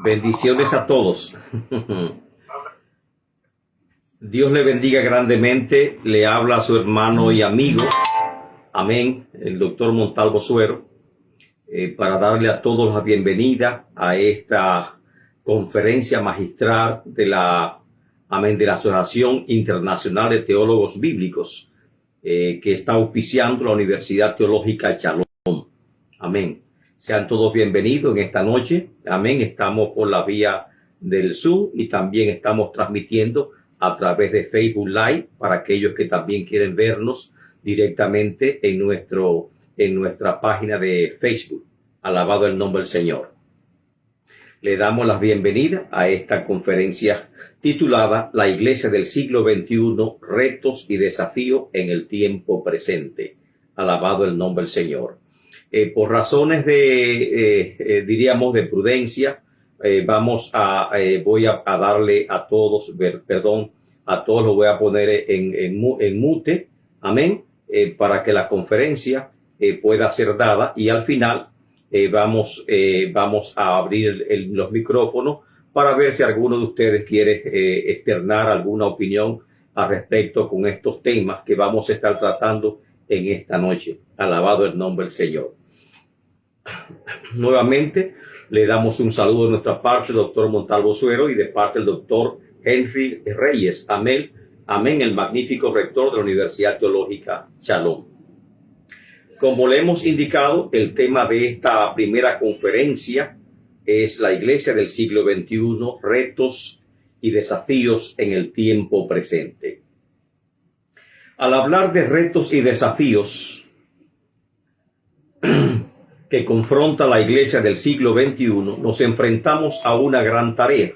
Bendiciones a todos. Dios le bendiga grandemente. Le habla a su hermano y amigo, amén, el doctor Montalvo Suero, para darle a todos la bienvenida a esta conferencia magistral de la Asociación Internacional de Teólogos Bíblicos, que está auspiciando la Universidad Teológica Shalom. Amén. Sean todos bienvenidos en esta noche. Amén. Estamos por la vía del Zoom y también estamos transmitiendo a través de Facebook Live para aquellos que también quieren vernos directamente en nuestra página de Facebook. Alabado el nombre del Señor. Le damos la bienvenida a esta conferencia titulada La Iglesia del siglo XXI, retos y desafíos en el tiempo presente. Alabado el nombre del Señor. Por razones diríamos de prudencia, voy a darle a todos, a todos los voy a poner en mute, amén, para que la conferencia pueda ser dada, y al final vamos a abrir los micrófonos para ver si alguno de ustedes quiere externar alguna opinión al respecto con estos temas que vamos a estar tratando en esta noche. Alabado el nombre del Señor. Nuevamente le damos un saludo de nuestra parte, doctor Montalvo Suero, y de parte del doctor Henry Reyes. Amén, amén, el magnífico rector de la Universidad Teológica Shalom. Como le hemos indicado, el tema de esta primera conferencia es la Iglesia del siglo XXI, retos y desafíos en el tiempo presente. Al hablar de retos y desafíos que confronta la Iglesia del siglo XXI, nos enfrentamos a una gran tarea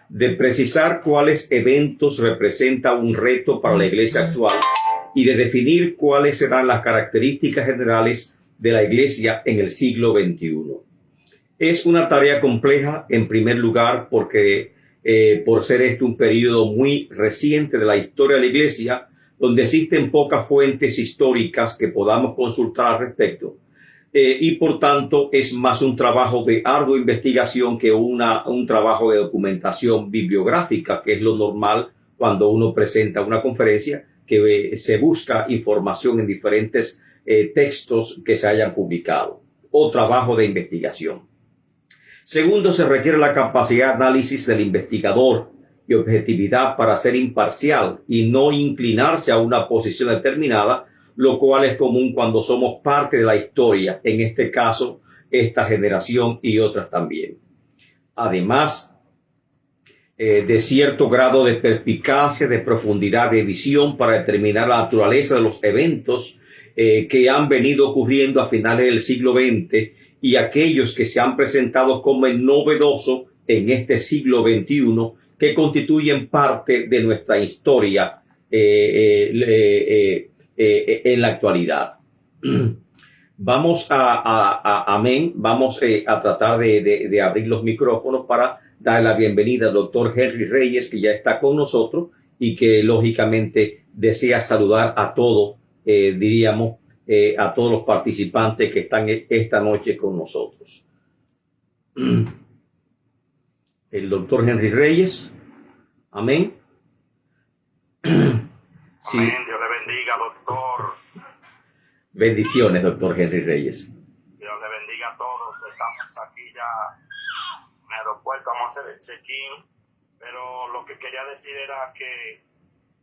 de precisar cuáles eventos representan un reto para la Iglesia actual y de definir cuáles serán las características generales de la Iglesia en el siglo XXI. Es una tarea compleja, en primer lugar, porque por ser este un periodo muy reciente de la historia de la Iglesia, donde existen pocas fuentes históricas que podamos consultar al respecto. Y por tanto es más un trabajo de ardua investigación que un trabajo de documentación bibliográfica, que es lo normal cuando uno presenta una conferencia, que se busca información en diferentes textos que se hayan publicado, o trabajo de investigación. Segundo, se requiere la capacidad de análisis del investigador y objetividad para ser imparcial y no inclinarse a una posición determinada, lo cual es común cuando somos parte de la historia, en este caso, esta generación y otras también. Además, de cierto grado de perspicacia, de profundidad de visión para determinar la naturaleza de los eventos que han venido ocurriendo a finales del siglo XX y aquellos que se han presentado como el novedoso en este siglo XXI, que constituyen parte de nuestra historia en la actualidad. Vamos amén, vamos a tratar de abrir los micrófonos para dar la bienvenida al doctor Henry Reyes, que ya está con nosotros y que lógicamente desea saludar a todos, a todos los participantes que están esta noche con nosotros. El doctor Henry Reyes, amén. Sí. Amén, Dios le bendiga, doctor. Bendiciones, doctor Henry Reyes. Dios le bendiga a todos. Estamos aquí ya en el aeropuerto, vamos a hacer el check-in, pero lo que quería decir era que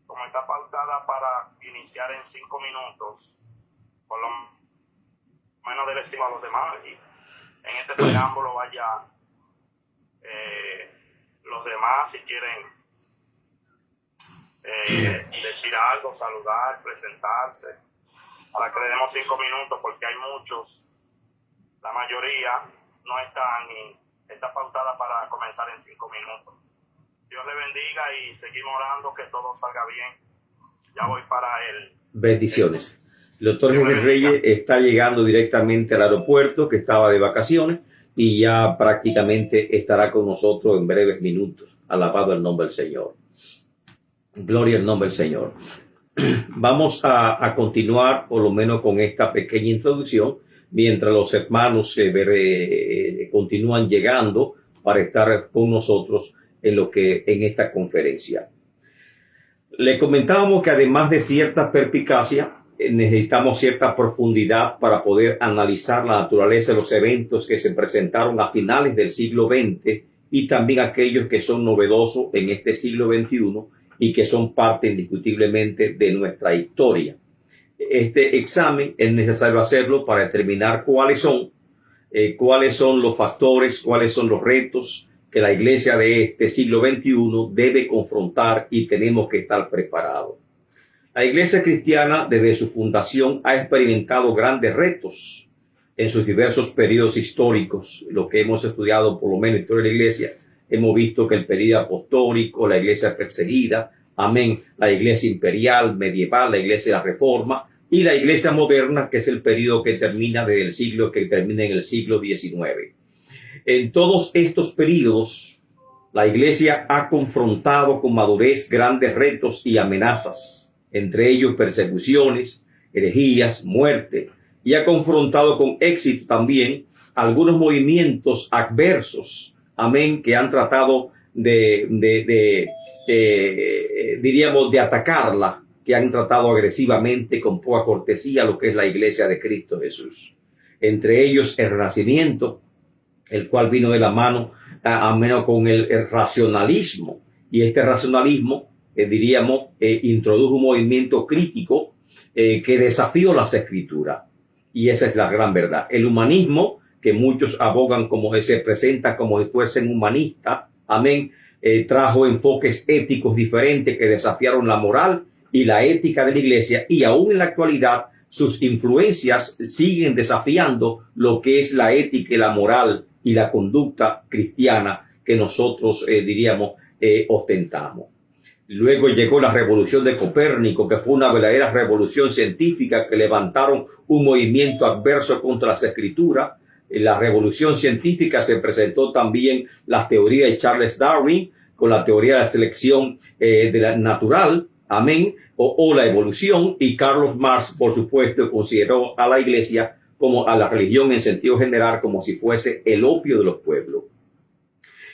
como está pautada para iniciar en 5 minutos, por lo menos debe decir a los demás y en este preámbulo vaya los demás si quieren decir algo, saludar, presentarse, para que le demos 5 minutos, porque hay muchos, la mayoría no están y está pautada para comenzar en 5 minutos. Dios le bendiga y seguimos orando que todo salga bien. Ya voy para él. Bendiciones. El doctor Henry Reyes está llegando directamente al aeropuerto, que estaba de vacaciones, y ya prácticamente estará con nosotros en breves minutos. Alabado el nombre del Señor. Gloria al nombre del Señor. Vamos a continuar por lo menos con esta pequeña introducción, mientras los hermanos continúan llegando para estar con nosotros en esta conferencia. Le comentábamos que además de cierta perspicacia, necesitamos cierta profundidad para poder analizar la naturaleza de los eventos que se presentaron a finales del siglo XX y también aquellos que son novedosos en este siglo XXI y que son parte indiscutiblemente de nuestra historia. Este examen es necesario hacerlo para determinar cuáles son los factores, cuáles son los retos que la iglesia de este siglo XXI debe confrontar y tenemos que estar preparados. La iglesia cristiana desde su fundación ha experimentado grandes retos en sus diversos periodos históricos. Lo que hemos estudiado, por lo menos en la historia de la iglesia, hemos visto que el periodo apostólico, la iglesia perseguida, amén, la iglesia imperial, medieval, la iglesia de la Reforma y la iglesia moderna, que es el periodo que termina en el siglo XIX. En todos estos periodos, la iglesia ha confrontado con madurez grandes retos y amenazas, entre ellos persecuciones, herejías, muerte, y ha confrontado con éxito también algunos movimientos adversos, amén, que han tratado de atacarla, que han tratado agresivamente, con poca cortesía, lo que es la iglesia de Cristo Jesús. Entre ellos el Renacimiento, el cual vino de la mano con el racionalismo, y este racionalismo introdujo un movimiento crítico que desafió las escrituras. Y esa es la gran verdad. El humanismo, que muchos abogan se presenta como si fuesen humanistas, amén, trajo enfoques éticos diferentes que desafiaron la moral y la ética de la iglesia, y aún en la actualidad sus influencias siguen desafiando lo que es la ética y la moral y la conducta cristiana que nosotros ostentamos. Luego llegó la revolución de Copérnico, que fue una verdadera revolución científica que levantaron un movimiento adverso contra las escrituras. En la revolución científica se presentó también la teoría de Charles Darwin con la teoría de la selección natural, amén, o la evolución, y Carlos Marx, por supuesto, consideró a la iglesia como a la religión en sentido general como si fuese el opio de los pueblos.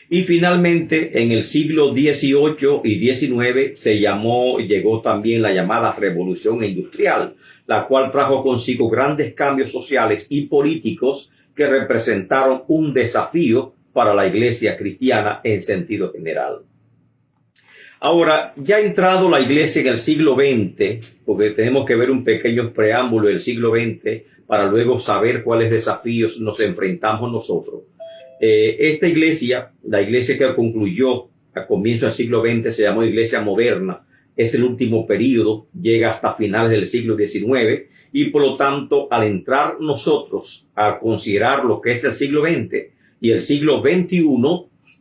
Y finalmente, en el siglo XVIII y XIX llegó también la llamada Revolución Industrial, la cual trajo consigo grandes cambios sociales y políticos que representaron un desafío para la iglesia cristiana en sentido general. Ahora, ya ha entrado la iglesia en el siglo XX, porque tenemos que ver un pequeño preámbulo del siglo XX para luego saber cuáles desafíos nos enfrentamos nosotros. Esta iglesia, la iglesia que concluyó a comienzo del siglo XX, se llamó Iglesia Moderna. Es el último periodo, llega hasta finales del siglo XIX, y por lo tanto, al entrar nosotros a considerar lo que es el siglo XX y el siglo XXI,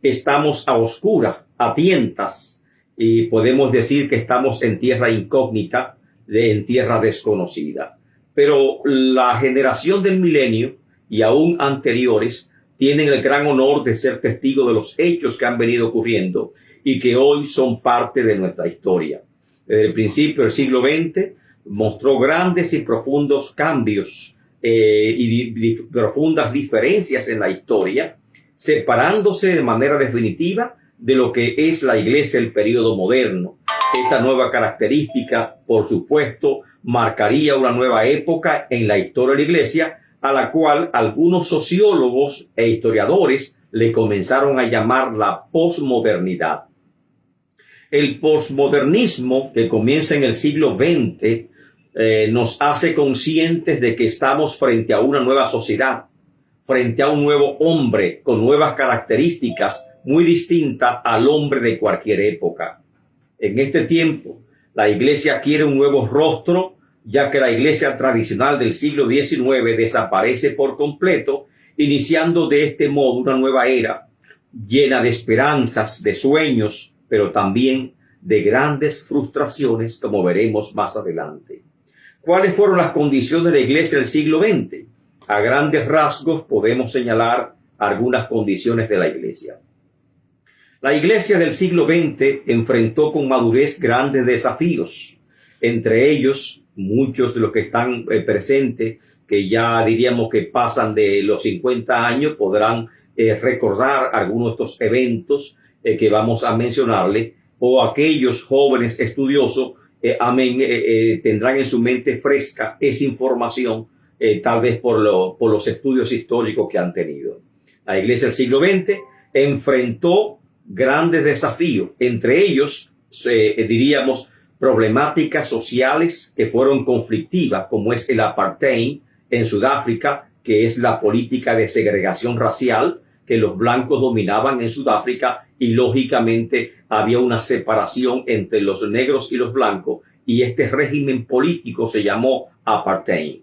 estamos a oscuras, a tientas, y podemos decir que estamos en tierra incógnita, en tierra desconocida. Pero la generación del milenio y aún anteriores tienen el gran honor de ser testigos de los hechos que han venido ocurriendo y que hoy son parte de nuestra historia. Desde el principio del siglo XX mostró grandes y profundos cambios y profundas diferencias en la historia, separándose de manera definitiva de lo que es la iglesia del periodo moderno. Esta nueva característica, por supuesto, marcaría una nueva época en la historia de la iglesia, a la cual algunos sociólogos e historiadores le comenzaron a llamar la posmodernidad. El posmodernismo, que comienza en el siglo XX, nos hace conscientes de que estamos frente a una nueva sociedad, frente a un nuevo hombre con nuevas características muy distintas al hombre de cualquier época. En este tiempo, la iglesia quiere un nuevo rostro, ya que la iglesia tradicional del siglo XIX desaparece por completo, iniciando de este modo una nueva era llena de esperanzas, de sueños, pero también de grandes frustraciones, como veremos más adelante. ¿Cuáles fueron las condiciones de la iglesia del siglo XX? A grandes rasgos podemos señalar algunas condiciones de la iglesia. La iglesia del siglo XX enfrentó con madurez grandes desafíos, entre ellos muchos de los que están presentes, que ya diríamos que pasan de los 50 años, podrán recordar algunos de estos eventos que vamos a mencionarle, o aquellos jóvenes estudiosos tendrán en su mente fresca esa información, tal vez por los estudios históricos que han tenido. La Iglesia del siglo XX enfrentó grandes desafíos, entre ellos, diríamos, problemáticas sociales que fueron conflictivas, como es el apartheid en Sudáfrica, que es la política de segregación racial, que los blancos dominaban en Sudáfrica y lógicamente había una separación entre los negros y los blancos, y este régimen político se llamó apartheid.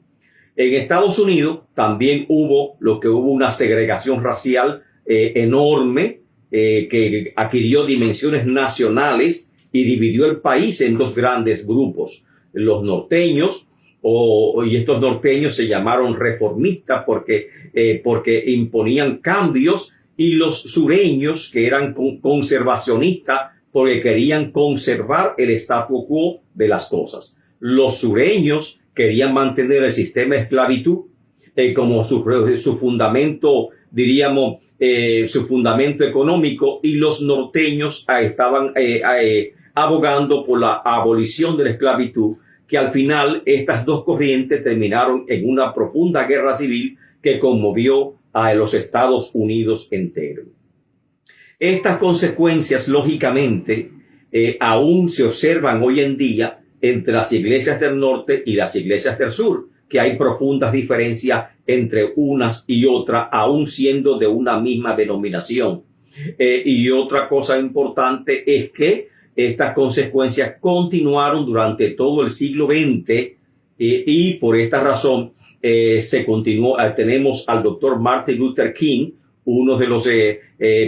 En Estados Unidos también hubo una segregación racial enorme, que adquirió dimensiones nacionales y dividió el país en dos grandes grupos: los norteños, y estos norteños se llamaron reformistas porque imponían cambios, y los sureños, que eran conservacionistas porque querían conservar el statu quo de las cosas. Los sureños querían mantener el sistema de esclavitud como su fundamento, diríamos, su fundamento económico, y los norteños estaban abogando por la abolición de la esclavitud, que al final estas dos corrientes terminaron en una profunda guerra civil que conmovió a los Estados Unidos enteros. Estas consecuencias, lógicamente, aún se observan hoy en día entre las iglesias del norte y las iglesias del sur, que hay profundas diferencias entre unas y otras, aún siendo de una misma denominación. Y otra cosa importante es que estas consecuencias continuaron durante todo el siglo XX, y por esta razón se continuó. Tenemos al doctor Martin Luther King, uno de los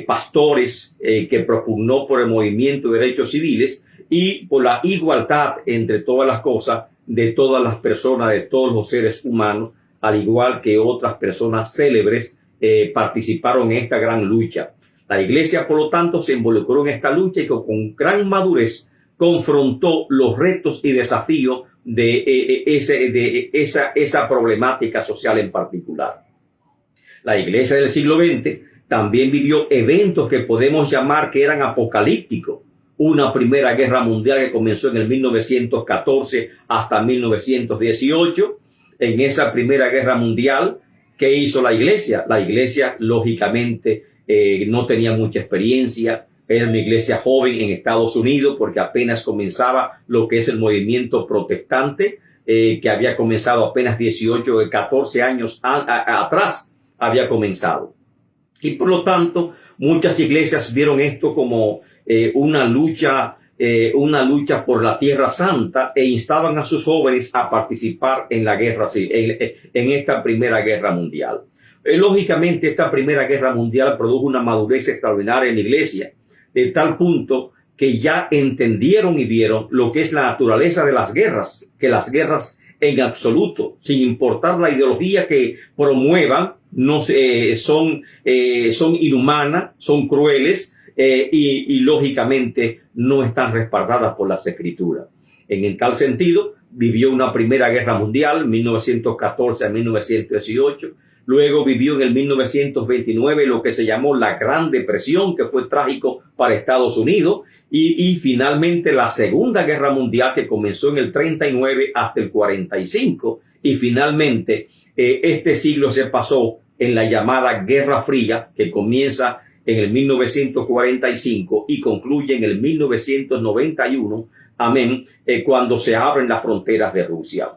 pastores que propugnó por el movimiento de derechos civiles y por la igualdad entre todas las cosas, de todas las personas, de todos los seres humanos, al igual que otras personas célebres participaron en esta gran lucha. La Iglesia, por lo tanto, se involucró en esta lucha y con gran madurez confrontó los retos y desafíos de esa problemática social en particular. La Iglesia del siglo XX también vivió eventos que podemos llamar que eran apocalípticos. Una Primera Guerra Mundial que comenzó en el 1914 hasta 1918. En esa Primera Guerra Mundial, ¿qué hizo la Iglesia? La Iglesia, lógicamente, no tenía mucha experiencia. Era una iglesia joven en Estados Unidos porque apenas comenzaba lo que es el movimiento protestante, que había comenzado apenas 18 o 14 años atrás había comenzado. Y por lo tanto, muchas iglesias vieron esto como una lucha por la Tierra Santa, e instaban a sus jóvenes a participar en la guerra, en esta Primera Guerra Mundial. Lógicamente, esta Primera Guerra Mundial produjo una madurez extraordinaria en la iglesia, de tal punto que ya entendieron y vieron lo que es la naturaleza de las guerras, que las guerras en absoluto, sin importar la ideología que promuevan, son inhumanas, son crueles, y lógicamente no están respaldadas por las Escrituras. En tal sentido, vivió una Primera Guerra Mundial, 1914 a 1918. Luego vivió en el 1929 lo que se llamó la Gran Depresión, que fue trágico para Estados Unidos. Y finalmente la Segunda Guerra Mundial, que comenzó en el 39 hasta el 45. Y finalmente este siglo se pasó en la llamada Guerra Fría, que comienza en el 1945 y concluye en el 1991, amén, cuando se abren las fronteras de Rusia.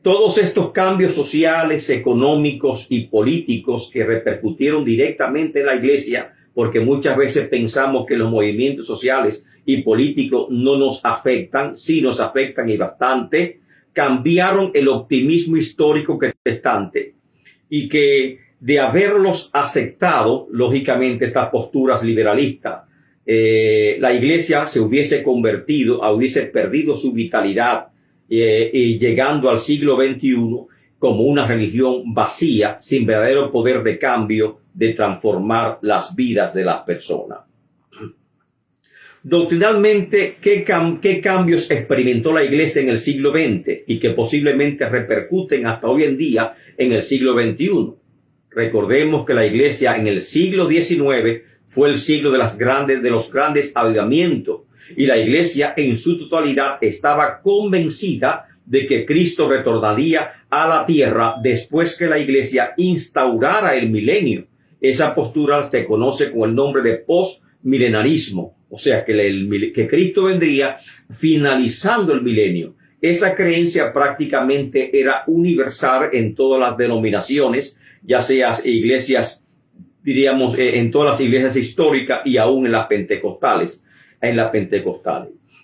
Todos estos cambios sociales, económicos y políticos que repercutieron directamente en la iglesia, porque muchas veces pensamos que los movimientos sociales y políticos no nos afectan, sí nos afectan y bastante, cambiaron el optimismo histórico protestante, y que de haberlos aceptado, lógicamente, estas posturas liberalistas, la iglesia se hubiese perdido su vitalidad, y llegando al siglo XXI como una religión vacía, sin verdadero poder de cambio, de transformar las vidas de las personas. Doctrinalmente, ¿qué cambios experimentó la iglesia en el siglo XX y que posiblemente repercuten hasta hoy en día en el siglo XXI? Recordemos que la iglesia en el siglo XIX fue el siglo de los grandes avivamientos, y la iglesia en su totalidad estaba convencida de que Cristo retornaría a la tierra después que la iglesia instaurara el milenio. Esa postura se conoce con el nombre de postmilenarismo, o sea que Cristo vendría finalizando el milenio. Esa creencia prácticamente era universal en todas las denominaciones, ya sea iglesias, diríamos, en todas las iglesias históricas y aún en las pentecostales.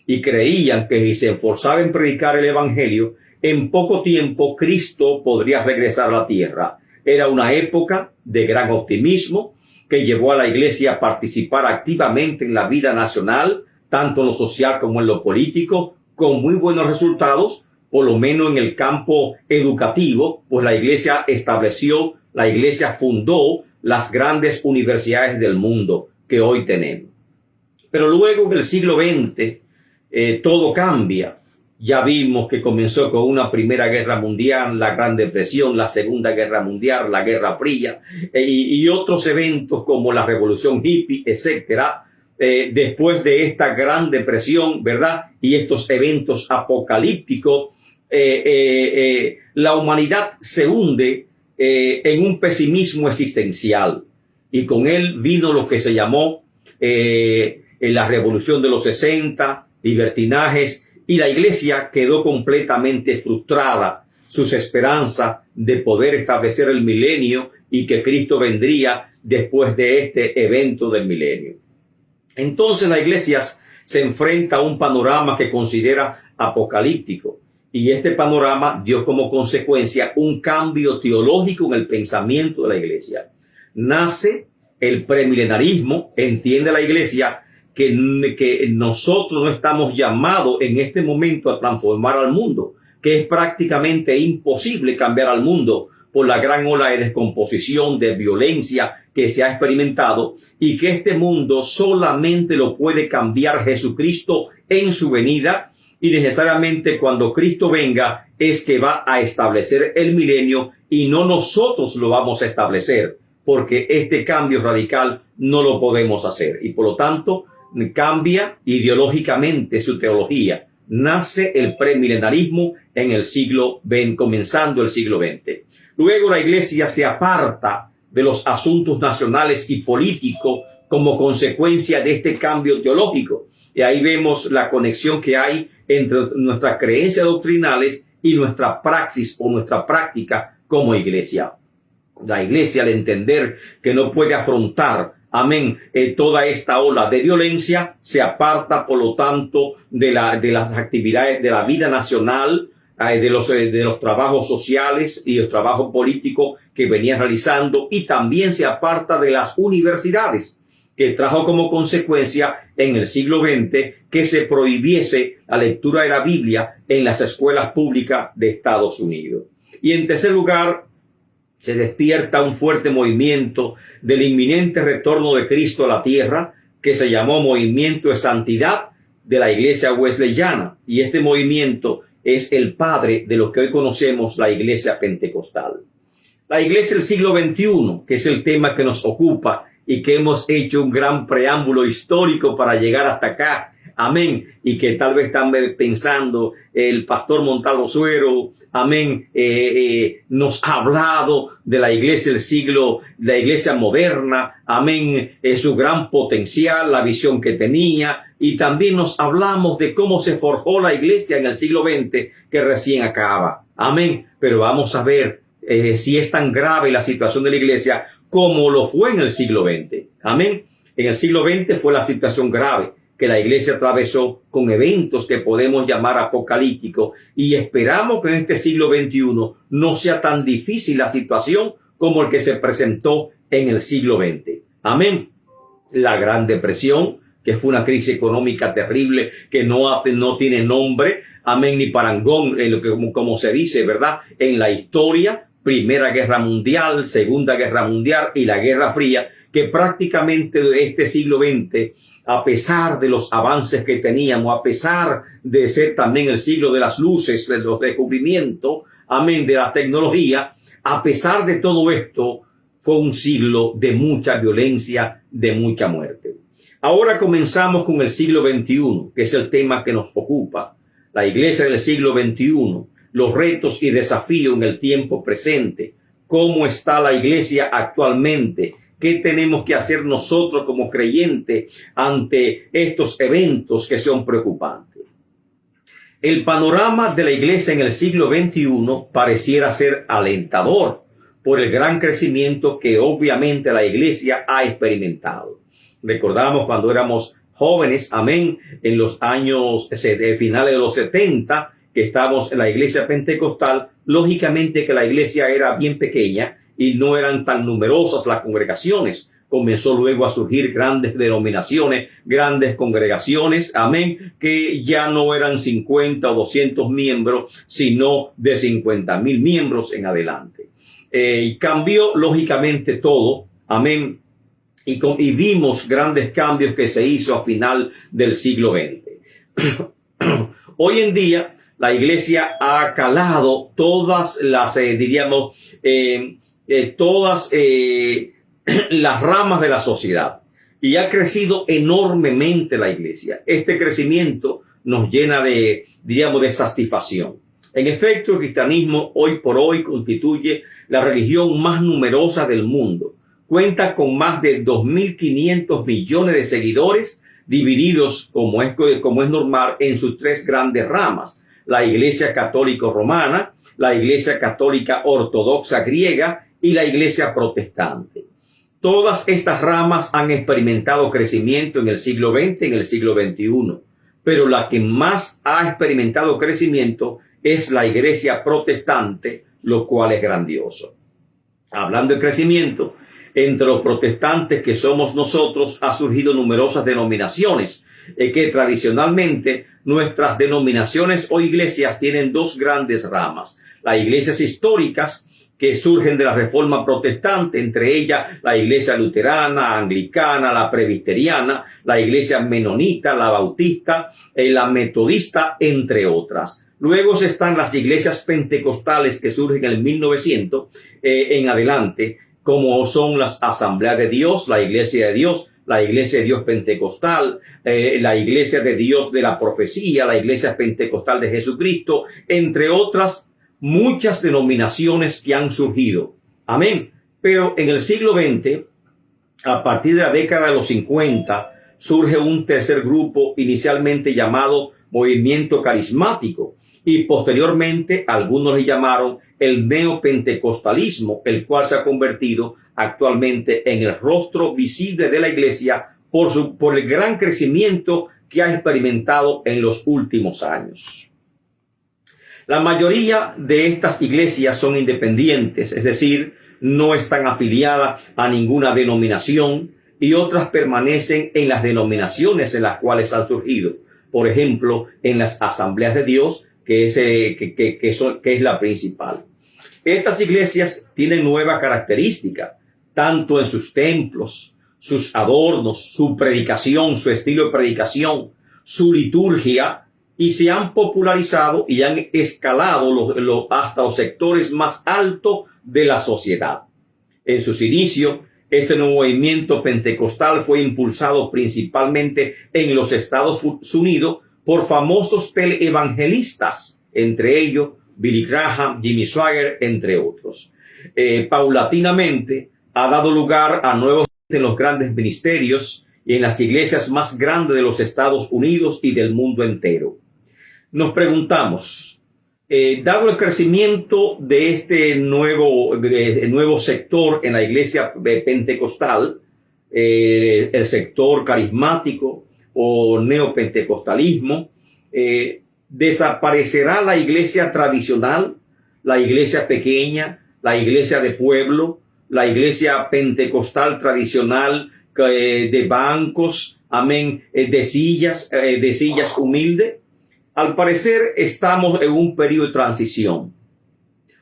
Y creían que si se esforzaban en predicar el evangelio, en poco tiempo Cristo podría regresar a la tierra. Era una época de gran optimismo que llevó a la iglesia a participar activamente en la vida nacional, tanto en lo social como en lo político, con muy buenos resultados, por lo menos en el campo educativo, pues la iglesia fundó las grandes universidades del mundo que hoy tenemos. Pero luego en el siglo XX todo cambia. Ya vimos que comenzó con una Primera Guerra Mundial, la Gran Depresión, la Segunda Guerra Mundial, la Guerra Fría y otros eventos como la Revolución Hippie, etcétera. Después de esta Gran Depresión, ¿verdad? Y estos eventos apocalípticos, la humanidad se hunde en un pesimismo existencial, y con él vino lo que se llamó la Revolución de los 60, libertinajes, y la iglesia quedó completamente frustrada. Sus esperanzas de poder establecer el milenio y que Cristo vendría después de este evento del milenio. Entonces la iglesia se enfrenta a un panorama que considera apocalíptico, y este panorama dio como consecuencia un cambio teológico en el pensamiento de la iglesia. Nace el premilenarismo. Entiende la iglesia que nosotros no estamos llamados en este momento a transformar al mundo, que es prácticamente imposible cambiar al mundo por la gran ola de descomposición, de violencia que se ha experimentado, y que este mundo solamente lo puede cambiar Jesucristo en su venida, y necesariamente cuando Cristo venga es que va a establecer el milenio, y no nosotros lo vamos a establecer, porque este cambio radical no lo podemos hacer, y por lo tanto cambia ideológicamente su teología. Nace el premilenarismo en el siglo XX, comenzando el siglo XX. Luego la iglesia se aparta de los asuntos nacionales y políticos como consecuencia de este cambio teológico. Y ahí vemos la conexión que hay entre nuestras creencias doctrinales y nuestra praxis o nuestra práctica como iglesia. La iglesia, al entender que no puede afrontar, toda esta ola de violencia, se aparta, por lo tanto, de las actividades de la vida nacional, de los trabajos sociales y el trabajo político que venía realizando, y también se aparta de las universidades, que trajo como consecuencia en el siglo XX que se prohibiese la lectura de la Biblia en las escuelas públicas de Estados Unidos. Y en tercer lugar, se despierta un fuerte movimiento del inminente retorno de Cristo a la tierra, que se llamó Movimiento de Santidad de la Iglesia Wesleyana. Y este movimiento es el padre de lo que hoy conocemos la Iglesia Pentecostal. La Iglesia del siglo XXI, que es el tema que nos ocupa y que hemos hecho un gran preámbulo histórico para llegar hasta acá. Amén. Y que tal vez están pensando el pastor Montalvo Suero, nos ha hablado de la iglesia del siglo, la iglesia moderna, su gran potencial, la visión que tenía, y también nos hablamos de cómo se forjó la iglesia en el siglo XX que recién acaba. Pero vamos a ver si es tan grave la situación de la iglesia como lo fue en el siglo XX. En el siglo XX fue la situación grave que la iglesia atravesó con eventos que podemos llamar apocalípticos, y esperamos que en este siglo XXI no sea tan difícil la situación como el que se presentó en el siglo XX. La Gran Depresión, que fue una crisis económica terrible que no tiene nombre, ni parangón, como se dice, ¿verdad? En la historia, Primera Guerra Mundial, Segunda Guerra Mundial y la Guerra Fría, que prácticamente de este siglo XX, a pesar de los avances que teníamos, a pesar de ser también el siglo de las luces, de los descubrimientos, de la tecnología, a pesar de todo esto, fue un siglo de mucha violencia, de mucha muerte. Ahora comenzamos con el siglo XXI, que es el tema que nos ocupa. La iglesia del siglo XXI, los retos y desafíos en el tiempo presente. ¿Cómo está la iglesia actualmente? ¿Qué tenemos que hacer nosotros como creyentes ante estos eventos que son preocupantes? El panorama de la iglesia en el siglo XXI pareciera ser alentador por el gran crecimiento que obviamente la iglesia ha experimentado. Recordamos cuando éramos jóvenes, amén, en los años finales de los 70, que estábamos en la iglesia pentecostal. Lógicamente que la iglesia era bien pequeña y no eran tan numerosas las congregaciones. Comenzó luego a surgir grandes denominaciones, grandes congregaciones, amén, que ya no eran 50 o 200 miembros, sino de 50,000 miembros en adelante. Y cambió lógicamente todo, amén, y vimos grandes cambios que se hizo a final del siglo XX. Hoy en día la iglesia ha calado todas las, las ramas de la sociedad y ha crecido enormemente la iglesia. Este crecimiento nos llena de satisfacción. En efecto, el cristianismo hoy por hoy constituye la religión más numerosa del mundo. Cuenta con más de 2.500 millones de seguidores, divididos, como es normal, en sus tres grandes ramas: la Iglesia Católica Romana, la Iglesia Católica Ortodoxa Griega y la Iglesia Protestante. Todas estas ramas han experimentado crecimiento en el siglo XX, en el siglo XXI, pero la que más ha experimentado crecimiento es la Iglesia Protestante, lo cual es grandioso. Hablando de crecimiento, entre los protestantes que somos nosotros ha surgido numerosas denominaciones, que tradicionalmente nuestras denominaciones o iglesias tienen dos grandes ramas: las iglesias históricas, que surgen de la Reforma Protestante, entre ellas la iglesia luterana, anglicana, la presbiteriana, la iglesia menonita, la bautista, la metodista, entre otras. Luego están las iglesias pentecostales que surgen en el 1900 en adelante, como son las Asambleas de Dios, la Iglesia de Dios, la Iglesia de Dios Pentecostal, la Iglesia de Dios de la Profecía, la Iglesia Pentecostal de Jesucristo, entre otras muchas denominaciones que han surgido. Amén. Pero en el siglo XX, a partir de la década de los 50, surge un tercer grupo inicialmente llamado Movimiento Carismático, y posteriormente algunos le llamaron el neopentecostalismo, el cual se ha convertido actualmente en el rostro visible de la iglesia por el gran crecimiento que ha experimentado en los últimos años. La mayoría de estas iglesias son independientes, es decir, no están afiliadas a ninguna denominación, y otras permanecen en las denominaciones en las cuales han surgido. Por ejemplo, en las Asambleas de Dios, que es la principal. Estas iglesias tienen nueva característica, tanto en sus templos, sus adornos, su predicación, su estilo de predicación, su liturgia, y se han popularizado y han escalado hasta los sectores más altos de la sociedad. En sus inicios, este nuevo movimiento pentecostal fue impulsado principalmente en los Estados Unidos por famosos teleevangelistas, entre ellos Billy Graham, Jimmy Swaggart, entre otros. Paulatinamente ha dado lugar a nuevos en los grandes ministerios y en las iglesias más grandes de los Estados Unidos y del mundo entero. Nos preguntamos, dado el crecimiento de este nuevo sector en la iglesia pentecostal, el sector carismático o neopentecostalismo, ¿desaparecerá la iglesia tradicional, la iglesia pequeña, la iglesia de pueblo, la iglesia pentecostal tradicional de bancos, amén, de sillas humildes? Al parecer estamos en un periodo de transición,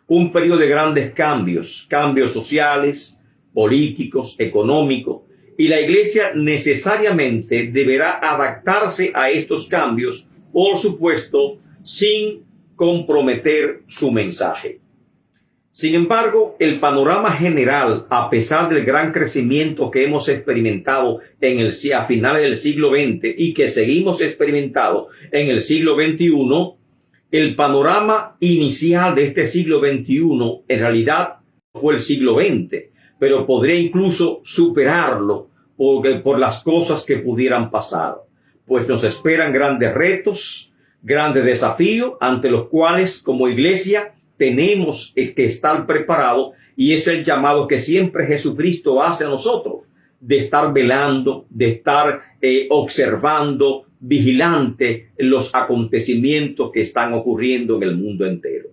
un periodo de grandes cambios sociales, políticos, económicos, y la iglesia necesariamente deberá adaptarse a estos cambios, por supuesto, sin comprometer su mensaje. Sin embargo, el panorama general, a pesar del gran crecimiento que hemos experimentado a finales del siglo XX y que seguimos experimentando en el siglo XXI, el panorama inicial de este siglo XXI en realidad fue el siglo XX, pero podría incluso superarlo por las cosas que pudieran pasar, pues nos esperan grandes retos, grandes desafíos ante los cuales como iglesia tenemos que estar preparados, y es el llamado que siempre Jesucristo hace a nosotros, de estar velando, de estar observando, vigilante en los acontecimientos que están ocurriendo en el mundo entero.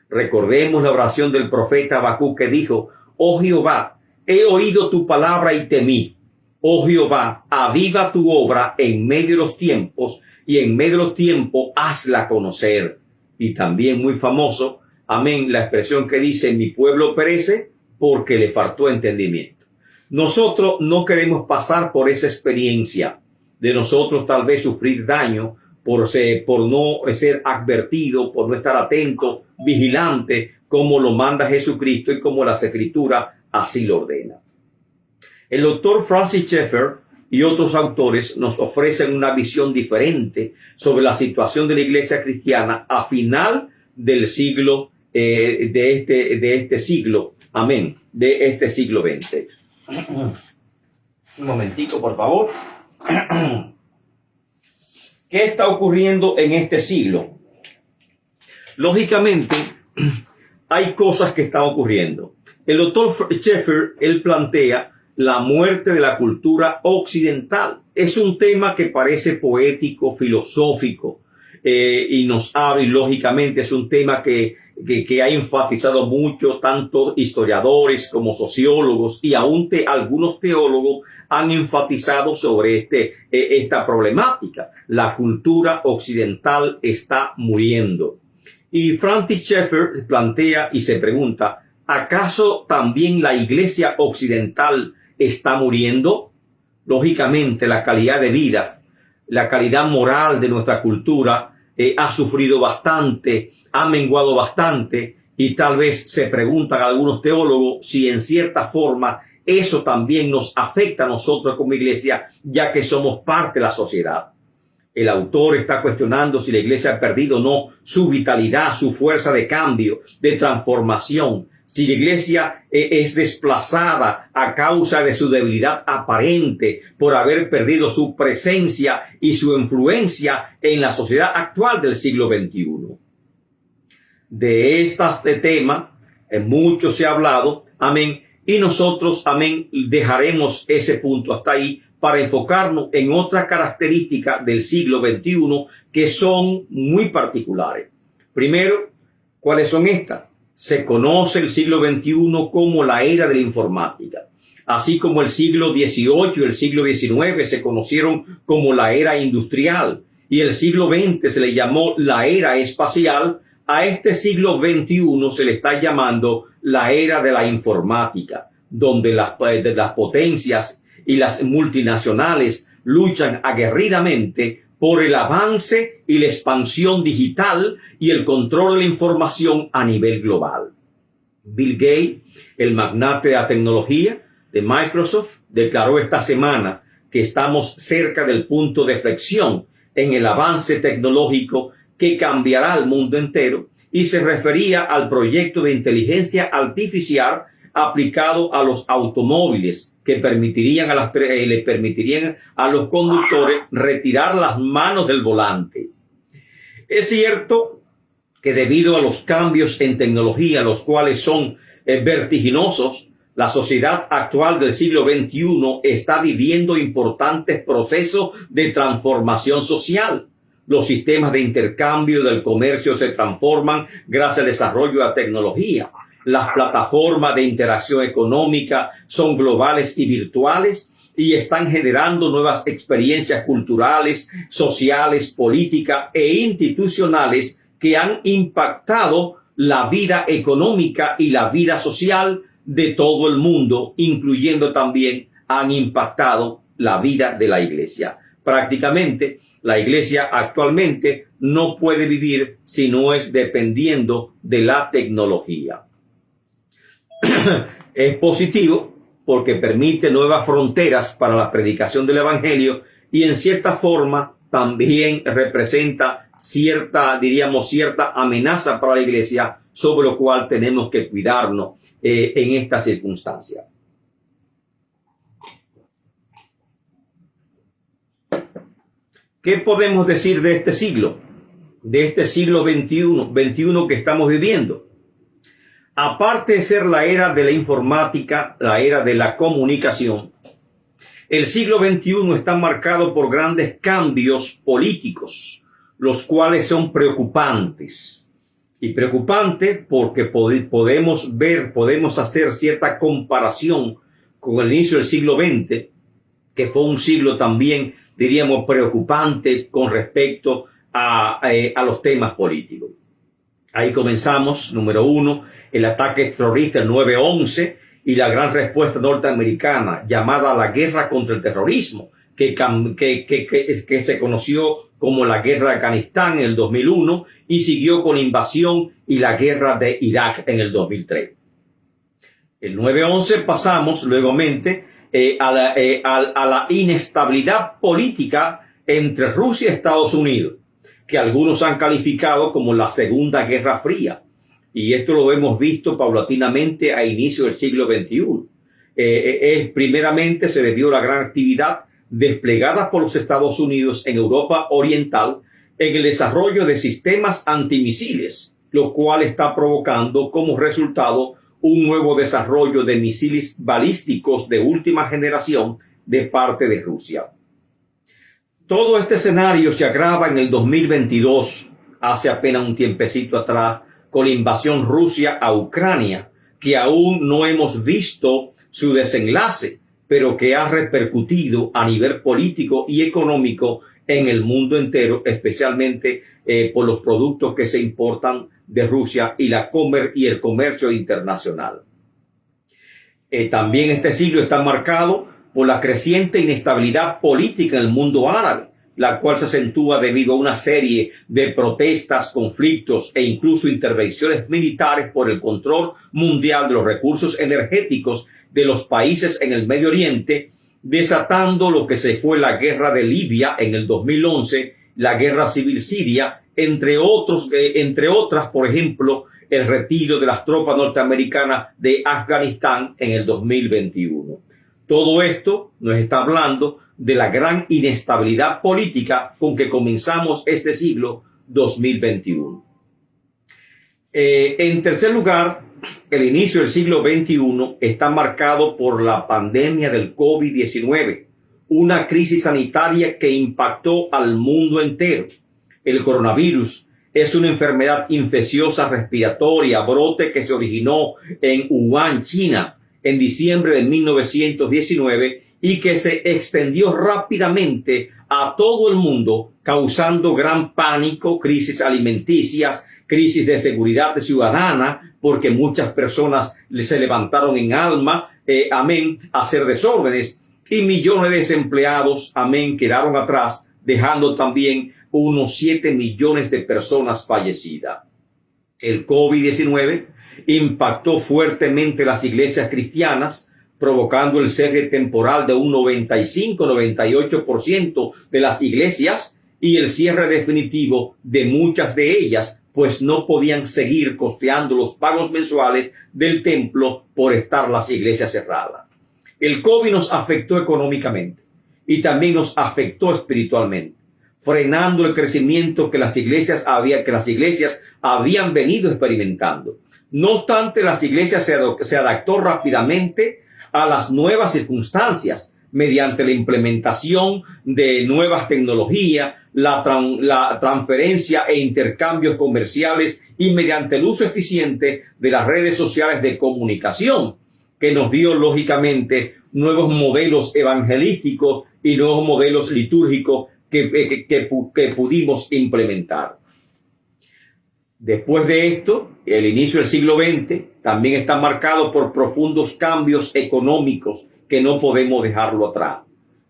Recordemos la oración del profeta Habacuc que dijo: oh Jehová, he oído tu palabra y temí. Oh Jehová, aviva tu obra en medio de los tiempos, y en medio de los tiempos hazla conocer. Y también muy famoso, amén, la expresión que dice: mi pueblo perece porque le faltó entendimiento. Nosotros no queremos pasar por esa experiencia de nosotros tal vez sufrir daño por no ser advertido, por no estar atento, vigilante, como lo manda Jesucristo y como las Escrituras así lo ordena. El doctor Francis Schaeffer y otros autores nos ofrecen una visión diferente sobre la situación de la iglesia cristiana a final del siglo de este siglo, amén, de este siglo XX. Un momentico, por favor. ¿Qué está ocurriendo en este siglo? Lógicamente, hay cosas que están ocurriendo. El doctor Schaeffer, él plantea la muerte de la cultura occidental. Es un tema que parece poético, filosófico, y nos habla, y lógicamente es un tema que ha enfatizado mucho tanto historiadores como sociólogos, y aún algunos teólogos han enfatizado sobre esta problemática. La cultura occidental está muriendo. Y Francis Schaeffer plantea y se pregunta: ¿acaso también la iglesia occidental está muriendo? Lógicamente, la calidad de vida, la calidad moral de nuestra cultura ha sufrido bastante, ha menguado bastante, y tal vez se preguntan algunos teólogos si en cierta forma eso también nos afecta a nosotros como iglesia, ya que somos parte de la sociedad. El autor está cuestionando si la iglesia ha perdido o no su vitalidad, su fuerza de cambio, de transformación. Si la iglesia es desplazada a causa de su debilidad aparente por haber perdido su presencia y su influencia en la sociedad actual del siglo XXI. De este tema, mucho se ha hablado, amén, y nosotros, amén, dejaremos ese punto hasta ahí para enfocarnos en otras características del siglo XXI que son muy particulares. Primero, ¿cuáles son estas? Se conoce el siglo XXI como la era de la informática. Así como el siglo XVIII y el siglo XIX se conocieron como la era industrial y el siglo XX se le llamó la era espacial, a este siglo XXI se le está llamando la era de la informática, donde las potencias y las multinacionales luchan aguerridamente por el avance y la expansión digital y el control de la información a nivel global. Bill Gates, el magnate de la tecnología de Microsoft, declaró esta semana que estamos cerca del punto de inflexión en el avance tecnológico que cambiará el mundo entero, y se refería al proyecto de inteligencia artificial aplicado a los automóviles que le permitirían a los conductores retirar las manos del volante. Es cierto que debido a los cambios en tecnología, los cuales son vertiginosos, la sociedad actual del siglo XXI está viviendo importantes procesos de transformación social. Los sistemas de intercambio del comercio se transforman gracias al desarrollo de la tecnología. Las plataformas de interacción económica son globales y virtuales y están generando nuevas experiencias culturales, sociales, políticas e institucionales que han impactado la vida económica y la vida social de todo el mundo, incluyendo también han impactado la vida de la iglesia. Prácticamente, la iglesia actualmente no puede vivir si no es dependiendo de la tecnología. es positivo porque permite nuevas fronteras para la predicación del evangelio y en cierta forma también representa cierta amenaza para la iglesia, sobre lo cual tenemos que cuidarnos en esta circunstancia. ¿Qué podemos decir de este siglo? De este siglo XXI que estamos viviendo. Aparte de ser la era de la informática, la era de la comunicación, el siglo XXI está marcado por grandes cambios políticos, los cuales son preocupantes. Y preocupantes porque podemos hacer cierta comparación con el inicio del siglo XX, que fue un siglo también, diríamos, preocupante con respecto a los temas políticos. Ahí comenzamos, número 1, el ataque terrorista, el 9/11, y la gran respuesta norteamericana llamada la guerra contra el terrorismo, que se conoció como la guerra de Afganistán en el 2001 y siguió con la invasión y la guerra de Irak en el 2003. El 9/11 pasamos nuevamente a la inestabilidad política entre Rusia y Estados Unidos, que algunos han calificado como la Segunda Guerra Fría. Y esto lo hemos visto paulatinamente a inicio del siglo XXI. Primeramente se debió a la gran actividad desplegada por los Estados Unidos en Europa Oriental en el desarrollo de sistemas antimisiles, lo cual está provocando como resultado un nuevo desarrollo de misiles balísticos de última generación de parte de Rusia. Todo este escenario se agrava en el 2022, hace apenas un tiempecito atrás, con la invasión Rusia a Ucrania, que aún no hemos visto su desenlace, pero que ha repercutido a nivel político y económico en el mundo entero, especialmente por los productos que se importan de Rusia y el comercio internacional. También este siglo está marcado por la creciente inestabilidad política en el mundo árabe, la cual se acentúa debido a una serie de protestas, conflictos e incluso intervenciones militares por el control mundial de los recursos energéticos de los países en el Medio Oriente, desatando lo que se fue la guerra de Libia en el 2011, la guerra civil siria, entre otras, por ejemplo, el retiro de las tropas norteamericanas de Afganistán en el 2021. Todo esto nos está hablando de la gran inestabilidad política con que comenzamos este siglo 2021. En tercer lugar, el inicio del siglo XXI está marcado por la pandemia del COVID-19, una crisis sanitaria que impactó al mundo entero. El coronavirus es una enfermedad infecciosa respiratoria, brote que se originó en Wuhan, China, en diciembre de 1919 y que se extendió rápidamente a todo el mundo, causando gran pánico, crisis alimenticias, crisis de seguridad ciudadana, porque muchas personas se levantaron en alma, a hacer desórdenes, y millones de desempleados, quedaron atrás, dejando también unos 7 millones de personas fallecidas. El COVID-19 impactó fuertemente las iglesias cristianas, provocando el cierre temporal de un 95-98% de las iglesias y el cierre definitivo de muchas de ellas, pues no podían seguir costeando los pagos mensuales del templo por estar las iglesias cerradas. El COVID nos afectó económicamente y también nos afectó espiritualmente, frenando el crecimiento que las iglesias habían venido experimentando. No obstante, las iglesias se adaptó rápidamente a las nuevas circunstancias mediante la implementación de nuevas tecnologías, la transferencia e intercambios comerciales y mediante el uso eficiente de las redes sociales de comunicación, que nos dio lógicamente nuevos modelos evangelísticos y nuevos modelos litúrgicos que pudimos implementar. Después de esto, el inicio del siglo XX también está marcado por profundos cambios económicos que no podemos dejarlo atrás.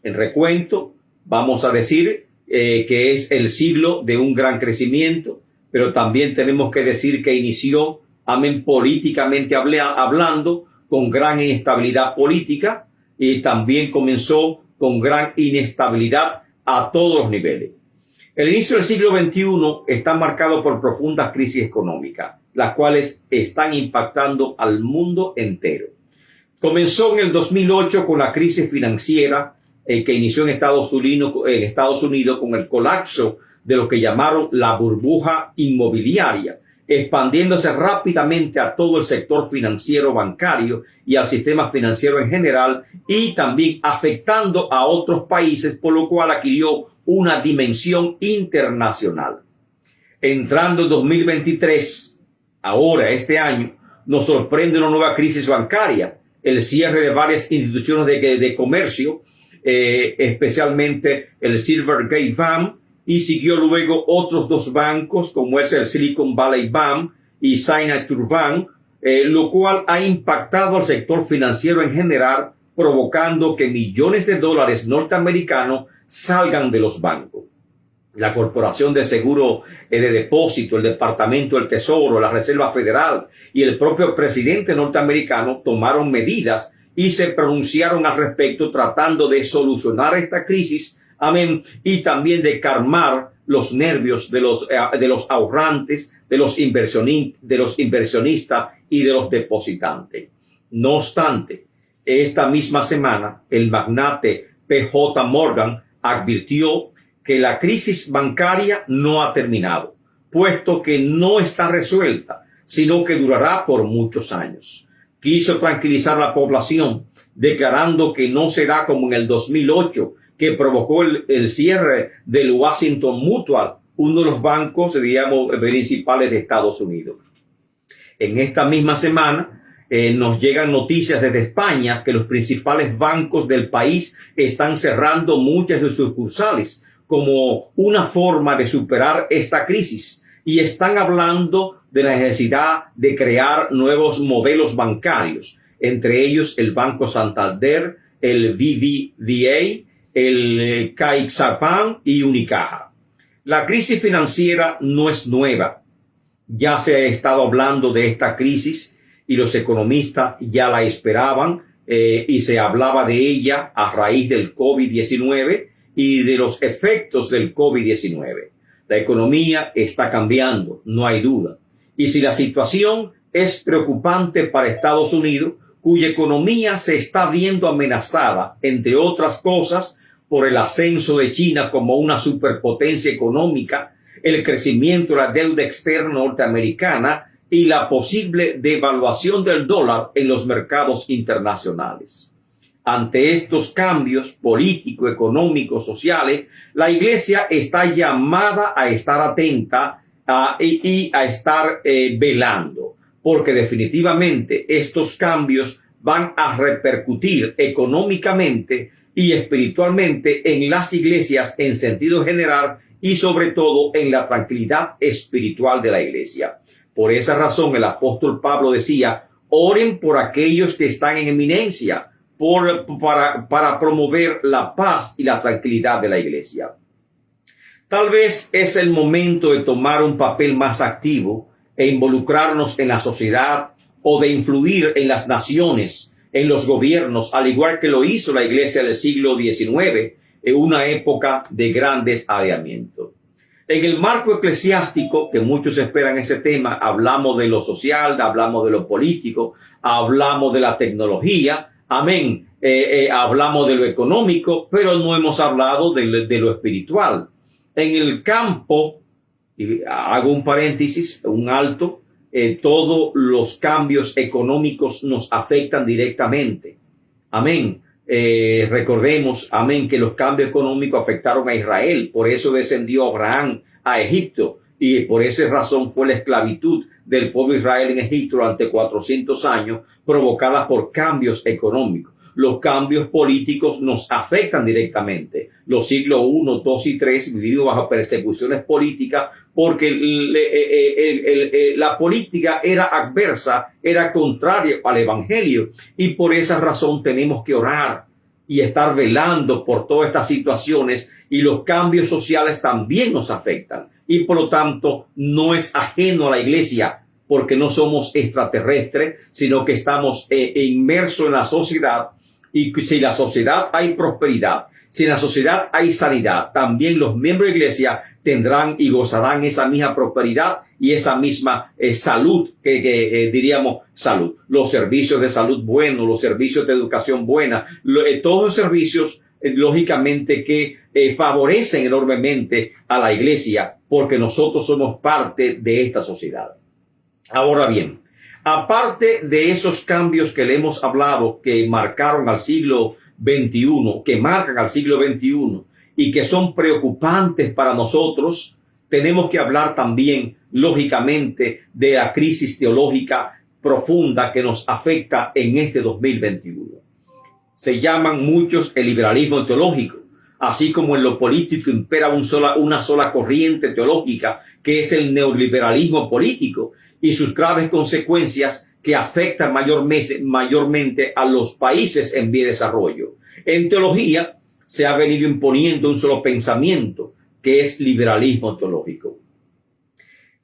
En recuento, vamos a decir que es el siglo de un gran crecimiento, pero también tenemos que decir que inició, políticamente hablando, con gran inestabilidad política y también comenzó con gran inestabilidad a todos los niveles. El inicio del siglo XXI está marcado por profundas crisis económicas, las cuales están impactando al mundo entero. Comenzó en el 2008 con la crisis financiera que inició en Estados Unidos con el colapso de lo que llamaron la burbuja inmobiliaria, expandiéndose rápidamente a todo el sector financiero bancario y al sistema financiero en general, y también afectando a otros países, por lo cual adquirió una dimensión internacional. Entrando en 2023, ahora este año, nos sorprende una nueva crisis bancaria, el cierre de varias instituciones de comercio, especialmente el Silvergate Bank, y siguió luego otros dos bancos como es el Silicon Valley Bank y Signature Bank, lo cual ha impactado al sector financiero en general, provocando que millones de dólares norteamericanos salgan de los bancos. La Corporación de Seguro de Depósito, el Departamento del Tesoro, la Reserva Federal y el propio presidente norteamericano tomaron medidas y se pronunciaron al respecto, tratando de solucionar esta crisis, amén, y también de calmar los nervios de los ahorrantes, de los inversionistas y de los depositantes. No obstante, esta misma semana, el magnate P.J. Morgan advirtió que la crisis bancaria no ha terminado, puesto que no está resuelta, sino que durará por muchos años. Quiso tranquilizar a la población, declarando que no será como en el 2008, que provocó el cierre del Washington Mutual, uno de los bancos, digamos, principales de Estados Unidos. En esta misma semana nos llegan noticias desde España que los principales bancos del país están cerrando muchas de sus sucursales como una forma de superar esta crisis, y están hablando de la necesidad de crear nuevos modelos bancarios, entre ellos el Banco Santander, el BBVA, el CaixaBank y Unicaja. La crisis financiera no es nueva. Ya se ha estado hablando de esta crisis y los economistas ya la esperaban, y se hablaba de ella a raíz del COVID-19 y de los efectos del COVID-19. La economía está cambiando, no hay duda. Y si la situación es preocupante para Estados Unidos, cuya economía se está viendo amenazada, entre otras cosas, por el ascenso de China como una superpotencia económica, el crecimiento de la deuda externa norteamericana y la posible devaluación del dólar en los mercados internacionales. Ante estos cambios políticos, económicos, sociales, la Iglesia está llamada a estar atenta y a estar velando, porque definitivamente estos cambios van a repercutir económicamente y espiritualmente en las iglesias en sentido general, y sobre todo en la tranquilidad espiritual de la iglesia. Por esa razón el apóstol Pablo decía: oren por aquellos que están en eminencia, para promover la paz y la tranquilidad de la iglesia. Tal vez es el momento de tomar un papel más activo e involucrarnos en la sociedad, o de influir en las naciones, en los gobiernos, al igual que lo hizo la iglesia del siglo XIX, en una época de gran desalineamiento. En el marco eclesiástico, que muchos esperan ese tema, hablamos de lo social, hablamos de lo político, hablamos de la tecnología, amén, hablamos de lo económico, pero no hemos hablado de lo espiritual. En el campo, y hago un paréntesis, un alto, todos los cambios económicos nos afectan directamente. Amén. Recordemos, amén, que los cambios económicos afectaron a Israel. Por eso descendió Abraham a Egipto, y por esa razón fue la esclavitud del pueblo Israel en Egipto durante 400 años, provocada por cambios económicos. Los cambios políticos nos afectan directamente. Los siglos I, II y III vivimos bajo persecuciones políticas, porque la política era adversa, era contraria al evangelio, y por esa razón tenemos que orar y estar velando por todas estas situaciones, y los cambios sociales también nos afectan, y por lo tanto no es ajeno a la iglesia porque no somos extraterrestres, sino que estamos inmersos en la sociedad. Y si en la sociedad hay prosperidad, si en la sociedad hay sanidad, también los miembros de la iglesia tendrán y gozarán esa misma prosperidad y esa misma salud, diríamos salud. Los servicios de salud buenos, los servicios de educación buena, todos los servicios, lógicamente, que favorecen enormemente a la iglesia, porque nosotros somos parte de esta sociedad. Ahora bien, aparte de esos cambios que le hemos hablado, que marcaron al siglo XXI, que marcan al siglo XXI y que son preocupantes para nosotros, tenemos que hablar también, lógicamente, de la crisis teológica profunda que nos afecta en este 2021. Se llaman muchos el liberalismo teológico, así como en lo político impera una sola corriente teológica, que es el neoliberalismo político, y sus graves consecuencias que afectan mayormente a los países en vía de desarrollo. En teología se ha venido imponiendo un solo pensamiento, que es liberalismo teológico.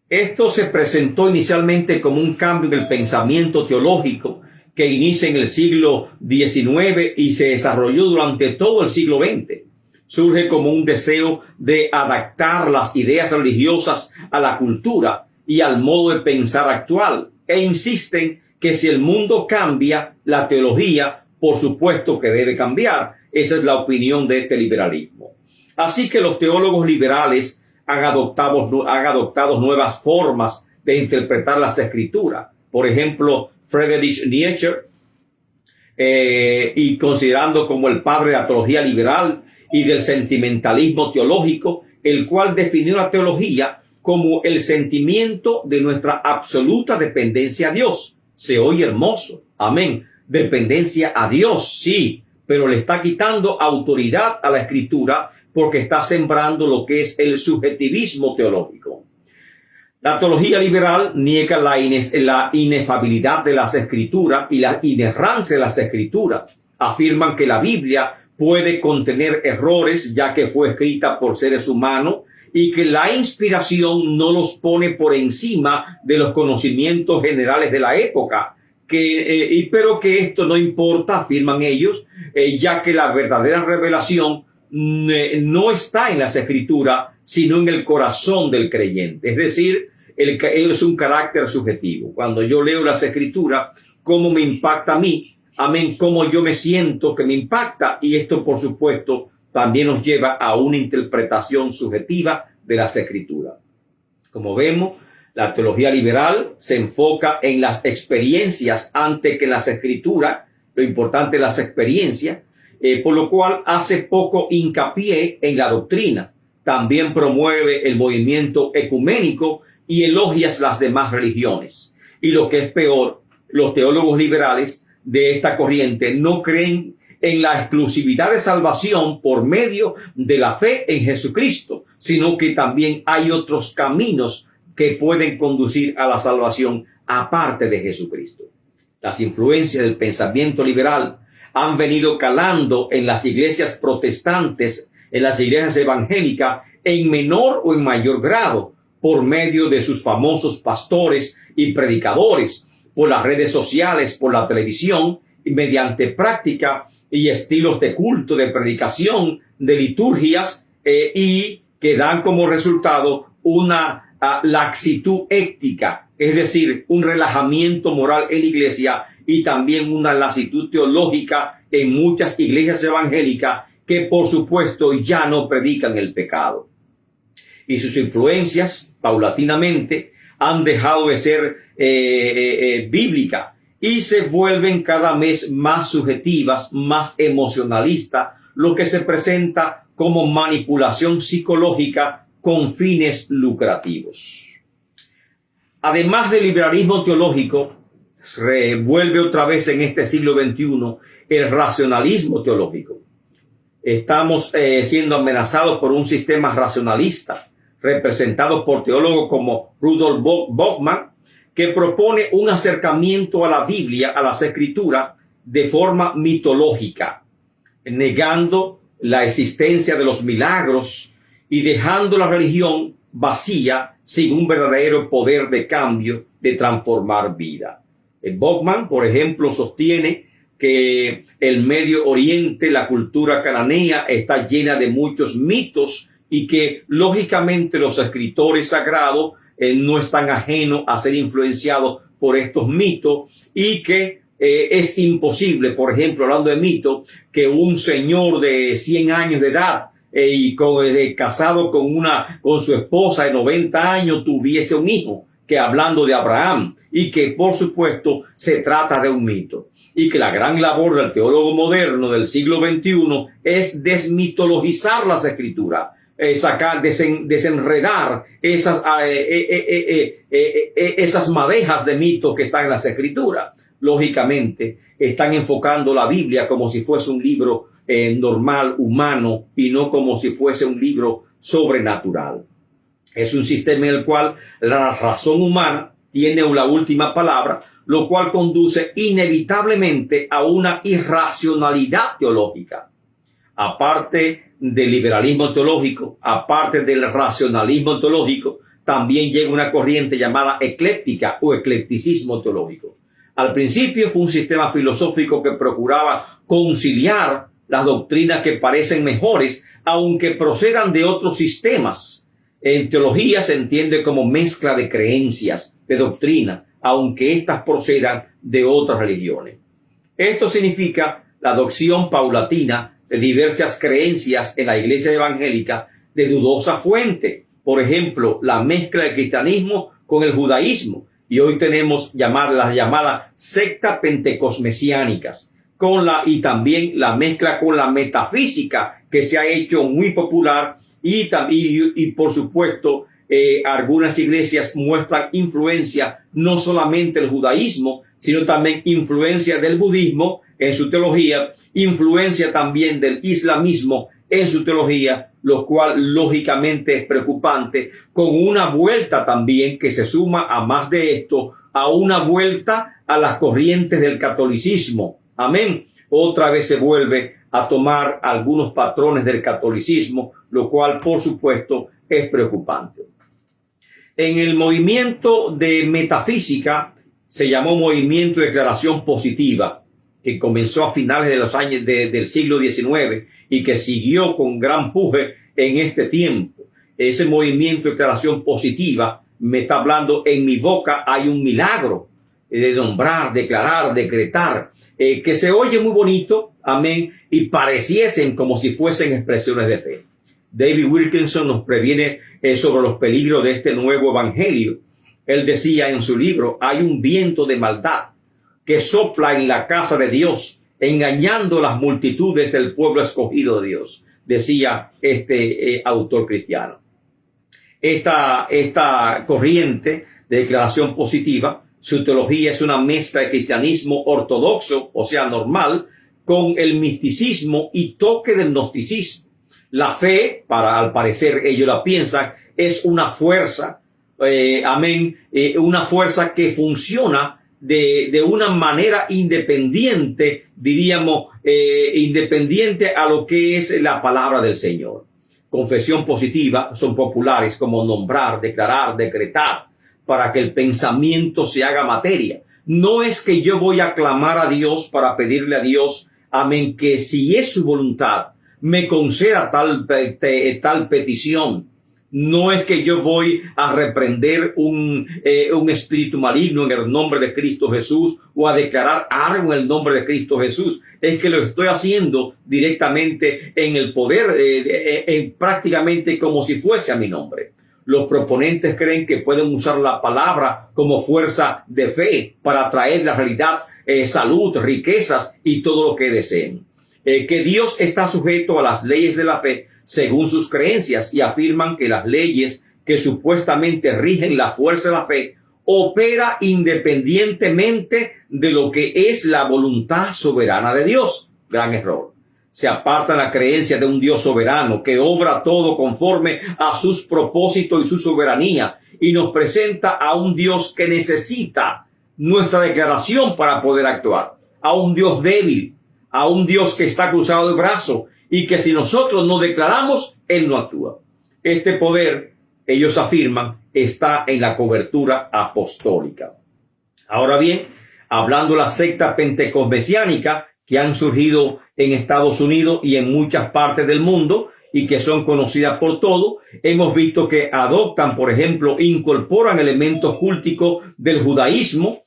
Esto se presentó inicialmente como un cambio en el pensamiento teológico que inicia en el siglo XIX y se desarrolló durante todo el siglo XX. Surge como un deseo de adaptar las ideas religiosas a la cultura y al modo de pensar actual, e insisten que si el mundo cambia, la teología, por supuesto que debe cambiar. Esa es la opinión de este liberalismo. Así que los teólogos liberales han adoptado nuevas formas de interpretar las escrituras. Por ejemplo, Friedrich Nietzsche, y considerando como el padre de la teología liberal y del sentimentalismo teológico, el cual definió la teología como el sentimiento de nuestra absoluta dependencia a Dios. Se oye hermoso. Amén. Dependencia a Dios, sí, pero le está quitando autoridad a la escritura porque está sembrando lo que es el subjetivismo teológico. La teología liberal niega la inefabilidad de las escrituras y la inerrancia de las escrituras. Afirman que la Biblia puede contener errores ya que fue escrita por seres humanos y que la inspiración no los pone por encima de los conocimientos generales de la época. Pero que esto no importa, afirman ellos, ya que la verdadera revelación no está en las escrituras, sino en el corazón del creyente. Es decir, él es un carácter subjetivo. Cuando yo leo las escrituras, ¿cómo me impacta a mí? Amén, cómo yo me siento que me impacta. Y esto, por supuesto, también nos lleva a una interpretación subjetiva de las escrituras. Como vemos, la teología liberal se enfoca en las experiencias antes que en las escrituras. Lo importante es las experiencias, por lo cual hace poco hincapié en la doctrina. También promueve el movimiento ecuménico y elogia las demás religiones. Y lo que es peor, los teólogos liberales de esta corriente no creen en la exclusividad de salvación por medio de la fe en Jesucristo, sino que también hay otros caminos que pueden conducir a la salvación aparte de Jesucristo. Las influencias del pensamiento liberal han venido calando en las iglesias protestantes, en las iglesias evangélicas, en menor o en mayor grado, por medio de sus famosos pastores y predicadores, por las redes sociales, por la televisión, y mediante práctica y estilos de culto, de predicación, de liturgias, y que dan como resultado una laxitud ética, es decir, un relajamiento moral en la iglesia y también una laxitud teológica en muchas iglesias evangélicas que, por supuesto, ya no predican el pecado. Y sus influencias, paulatinamente, han dejado de ser bíblicas y se vuelven cada vez más subjetivas, más emocionalistas, lo que se presenta como manipulación psicológica con fines lucrativos. Además del liberalismo teológico, revuelve otra vez en este siglo XXI el racionalismo teológico. Estamos siendo amenazados por un sistema racionalista, representado por teólogos como Rudolf Baumann, que propone un acercamiento a la Biblia, a las Escrituras, de forma mitológica, negando la existencia de los milagros y dejando la religión vacía, sin un verdadero poder de cambio, de transformar vida. Bachman, por ejemplo, sostiene que el Medio Oriente, la cultura cananea, está llena de muchos mitos y que, lógicamente, los escritores sagrados no están ajenos a ser influenciados por estos mitos y que es imposible, por ejemplo, hablando de mitos, que un señor de 100 años de edad casado con su esposa de 90 años tuviese un hijo, que hablando de Abraham, y que por supuesto se trata de un mito. Y que la gran labor del teólogo moderno del siglo XXI es desmitologizar las escrituras, desenredar esas madejas de mitos que están en las escrituras. Lógicamente, están enfocando la Biblia como si fuese un libro normal, humano, y no como si fuese un libro sobrenatural. Es un sistema en el cual la razón humana tiene la última palabra, lo cual conduce inevitablemente a una irracionalidad teológica. Aparte del liberalismo teológico, aparte del racionalismo teológico, también llega una corriente llamada ecléctica o eclecticismo teológico. Al principio fue un sistema filosófico que procuraba conciliar las doctrinas que parecen mejores, aunque procedan de otros sistemas. En teología se entiende como mezcla de creencias, de doctrina, aunque éstas procedan de otras religiones. Esto significa la adopción paulatina de diversas creencias en la iglesia evangélica de dudosa fuente. Por ejemplo, la mezcla del cristianismo con el judaísmo. Y hoy tenemos las llamadas sectas pentecosmesiánicas. Y también la mezcla con la metafísica, que se ha hecho muy popular. Y por supuesto, algunas iglesias muestran influencia no solamente del judaísmo, sino también influencia del budismo en su teología, influencia también del islamismo en su teología, lo cual lógicamente es preocupante, con una vuelta también que se suma a más de esto, a una vuelta a las corrientes del catolicismo. Amén. Otra vez se vuelve a tomar algunos patrones del catolicismo, lo cual, por supuesto, es preocupante. En el movimiento de metafísica se llamó movimiento de declaración positiva, que comenzó a finales de los años del siglo XIX y que siguió con gran puje en este tiempo. Ese movimiento de declaración positiva me está hablando: en mi boca hay un milagro, de nombrar, declarar, decretar, que se oye muy bonito, amén, y pareciesen como si fuesen expresiones de fe. David Wilkinson nos previene sobre los peligros de este nuevo evangelio. Él decía en su libro: hay un viento de maldad que sopla en la casa de Dios, engañando las multitudes del pueblo escogido de Dios, decía este autor cristiano. Esta corriente de declaración positiva, su teología es una mezcla de cristianismo ortodoxo, o sea, normal, con el misticismo y toque del gnosticismo. La fe, al parecer ellos la piensan, es una fuerza, una fuerza que funciona de una manera independiente, diríamos, independiente a lo que es la palabra del Señor. Confesión positiva son populares como nombrar, declarar, decretar, para que el pensamiento se haga materia. No es que yo voy a clamar a Dios para pedirle a Dios, amén, que si es su voluntad, me conceda tal petición. No es que yo voy a reprender un espíritu maligno en el nombre de Cristo Jesús o a declarar algo en el nombre de Cristo Jesús. Es que lo estoy haciendo directamente en el poder, prácticamente como si fuese a mi nombre. Los proponentes creen que pueden usar la palabra como fuerza de fe para traer la realidad, salud, riquezas y todo lo que deseen. Que Dios está sujeto a las leyes de la fe según sus creencias, y afirman que las leyes que supuestamente rigen la fuerza de la fe opera independientemente de lo que es la voluntad soberana de Dios. Gran error. Se aparta la creencia de un Dios soberano que obra todo conforme a sus propósitos y su soberanía, y nos presenta a un Dios que necesita nuestra declaración para poder actuar, a un Dios débil, a un Dios que está cruzado de brazos y que si nosotros no declaramos, Él no actúa. Este poder ellos afirman, está en la cobertura apostólica. Ahora bien, hablando de la secta pentecosmesiánica que han surgido en Estados Unidos y en muchas partes del mundo y que son conocidas por todo, hemos visto que adoptan, por ejemplo, incorporan elementos culticos del judaísmo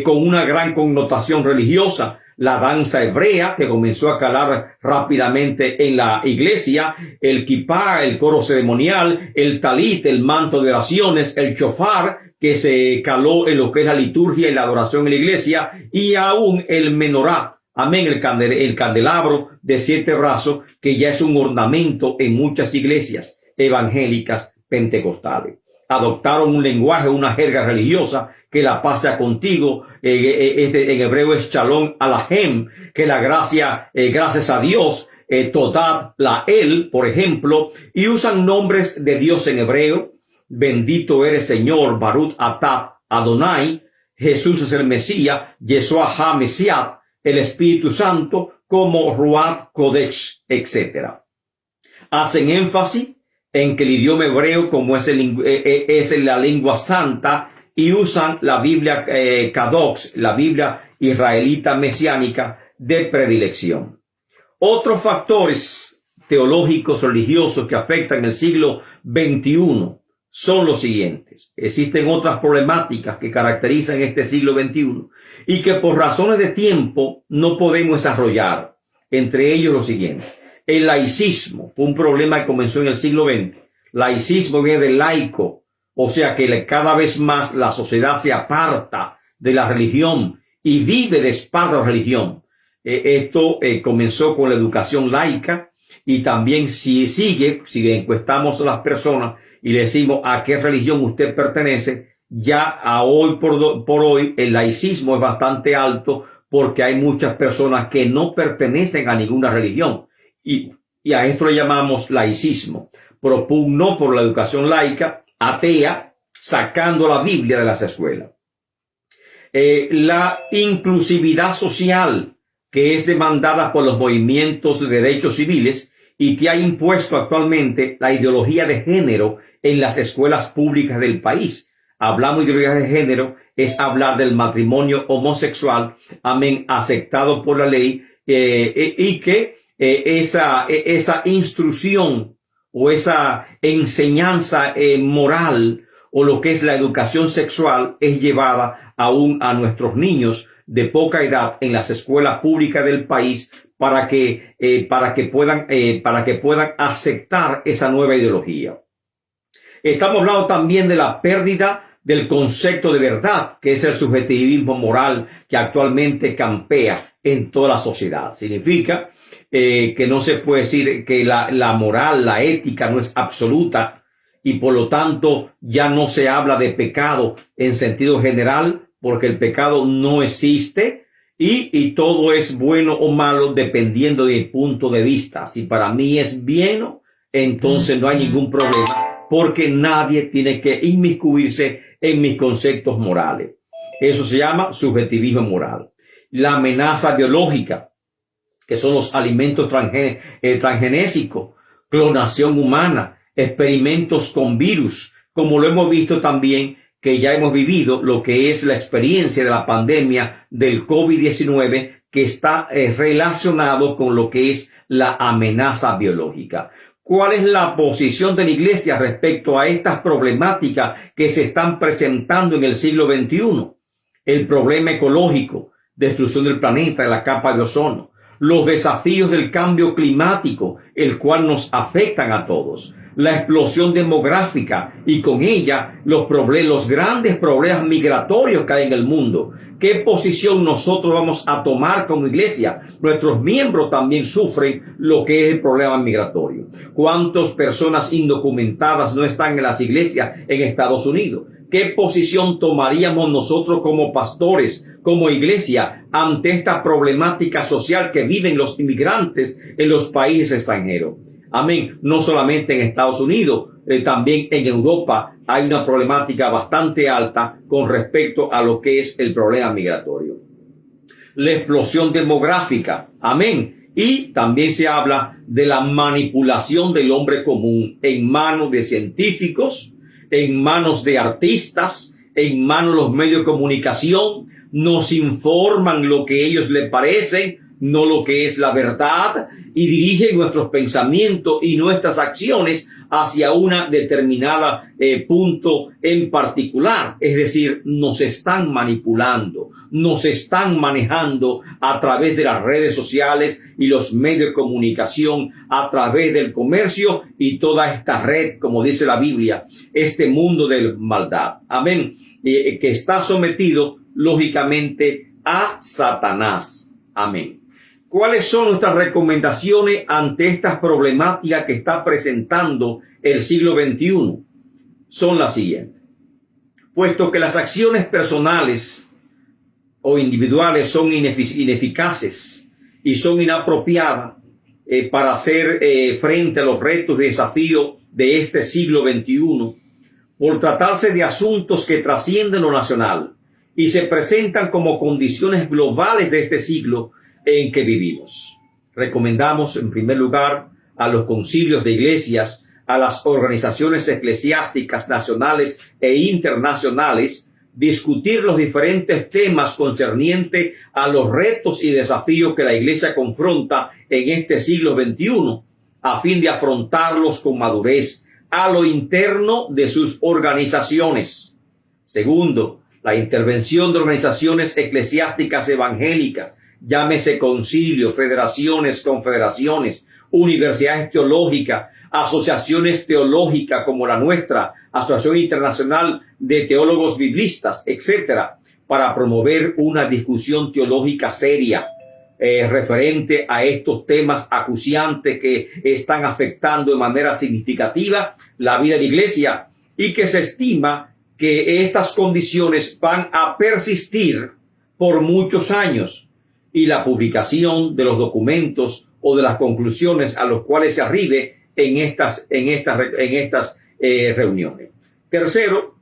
con una gran connotación religiosa. La danza hebrea, que comenzó a calar rápidamente en la iglesia, el kipá, el coro ceremonial, el talit, el manto de oraciones, el shofar, que se caló en lo que es la liturgia y la adoración en la iglesia, y aún el menorá, amén, el candelabro de 7 brazos, que ya es un ornamento en muchas iglesias evangélicas pentecostales. Adoptaron un lenguaje, una jerga religiosa, que la paz sea contigo, en hebreo es shalom alahem, que la gracia, gracias a Dios, todad la el, por ejemplo, y usan nombres de Dios en hebreo. Bendito eres Señor, Baruch atah Adonai, Jesús es el Mesías, Yeshua HaMesiah, el Espíritu Santo, como Ruach Kodesh, etc. Hacen énfasis en que el idioma hebreo, como es la lengua santa, y usan la Biblia Kadox, la Biblia israelita mesiánica de predilección. Otros factores teológicos religiosos que afectan el siglo XXI son los siguientes. Existen otras problemáticas que caracterizan este siglo XXI y que por razones de tiempo no podemos desarrollar. Entre ellos lo siguiente. El laicismo fue un problema que comenzó en el siglo XX. Laicismo viene del laico, o sea que cada vez más la sociedad se aparta de la religión y vive de espaldas de la religión. Esto comenzó con la educación laica y también si encuestamos a las personas y le decimos a qué religión usted pertenece, ya a hoy por hoy el laicismo es bastante alto porque hay muchas personas que no pertenecen a ninguna religión y a esto le llamamos laicismo. Propugnó por la educación laica, atea, sacando la Biblia de las escuelas. La inclusividad social que es demandada por los movimientos de derechos civiles y que ha impuesto actualmente la ideología de género en las escuelas públicas del país. Hablamos de ideología de género, es hablar del matrimonio homosexual, amén, aceptado por la ley, y que esa instrucción o esa enseñanza moral o lo que es la educación sexual es llevada aún a nuestros niños de poca edad en las escuelas públicas del país para que puedan aceptar esa nueva ideología. Estamos hablando también de la pérdida del concepto de verdad, que es el subjetivismo moral que actualmente campea en toda la sociedad. Significa que no se puede decir que la moral, la ética no es absoluta y por lo tanto ya no se habla de pecado en sentido general porque el pecado no existe y todo es bueno o malo dependiendo de mi punto de vista. Si para mí es bien, entonces no hay ningún problema porque nadie tiene que inmiscuirse en mis conceptos morales. Eso se llama subjetivismo moral. La amenaza biológica, que son los alimentos transgenésicos, clonación humana, experimentos con virus, como lo hemos visto también, que ya hemos vivido lo que es la experiencia de la pandemia del COVID-19, que está relacionado con lo que es la amenaza biológica. ¿Cuál es la posición de la iglesia respecto a estas problemáticas que se están presentando en el siglo XXI? El problema ecológico, destrucción del planeta, de la capa de ozono, los desafíos del cambio climático, el cual nos afectan a todos, la explosión demográfica y con ella los grandes problemas migratorios que hay en el mundo. ¿Qué posición nosotros vamos a tomar como iglesia? Nuestros miembros también sufren lo que es el problema migratorio. ¿Cuántas personas indocumentadas no están en las iglesias en Estados Unidos? ¿Qué posición tomaríamos nosotros como pastores, como iglesia, ante esta problemática social que viven los inmigrantes en los países extranjeros? Amén. No solamente en Estados Unidos, también en Europa hay una problemática bastante alta con respecto a lo que es el problema migratorio. La explosión demográfica. Amén. Y también se habla de la manipulación del hombre común en manos de científicos, en manos de artistas, en manos de los medios de comunicación. Nos informan lo que ellos les parece, no lo que es la verdad, y dirigen nuestros pensamientos y nuestras acciones hacia una determinada punto en particular. Es decir, nos están manipulando, nos están manejando a través de las redes sociales y los medios de comunicación, a través del comercio y toda esta red, como dice la Biblia, este mundo de maldad. Amén. Que está sometido, lógicamente, a Satanás. Amén. ¿Cuáles son nuestras recomendaciones ante estas problemáticas que está presentando el siglo XXI? Son las siguientes. Puesto que las acciones personales o individuales son ineficaces y son inapropiadas para hacer frente a los retos y desafíos de este siglo XXI, por tratarse de asuntos que trascienden lo nacional y se presentan como condiciones globales de este siglo en que vivimos. Recomendamos, en primer lugar, a los concilios de iglesias, a las organizaciones eclesiásticas nacionales e internacionales, discutir los diferentes temas concernientes a los retos y desafíos que la iglesia confronta en este siglo XXI, a fin de afrontarlos con madurez a lo interno de sus organizaciones. Segundo, la intervención de organizaciones eclesiásticas evangélicas, llámese concilios, federaciones, confederaciones, universidades teológicas, asociaciones teológicas como la nuestra, Asociación Internacional de Teólogos Biblistas, etcétera, para promover una discusión teológica seria referente a estos temas acuciantes que están afectando de manera significativa la vida de la iglesia y que se estima que estas condiciones van a persistir por muchos años, y la publicación de los documentos o de las conclusiones a los cuales se arribe en estas reuniones. Tercero,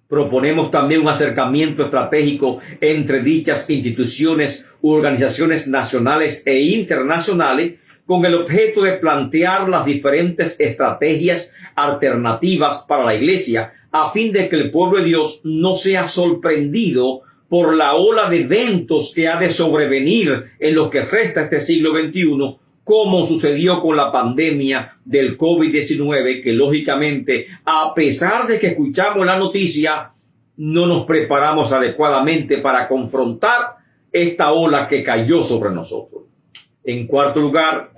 proponemos también un acercamiento estratégico entre dichas instituciones u organizaciones nacionales e internacionales con el objeto de plantear las diferentes estrategias alternativas para la iglesia a fin de que el pueblo de Dios no sea sorprendido por la ola de eventos que ha de sobrevenir en lo que resta este siglo XXI, como sucedió con la pandemia del COVID-19, que lógicamente, a pesar de que escuchamos la noticia, no nos preparamos adecuadamente para confrontar esta ola que cayó sobre nosotros. En cuarto lugar,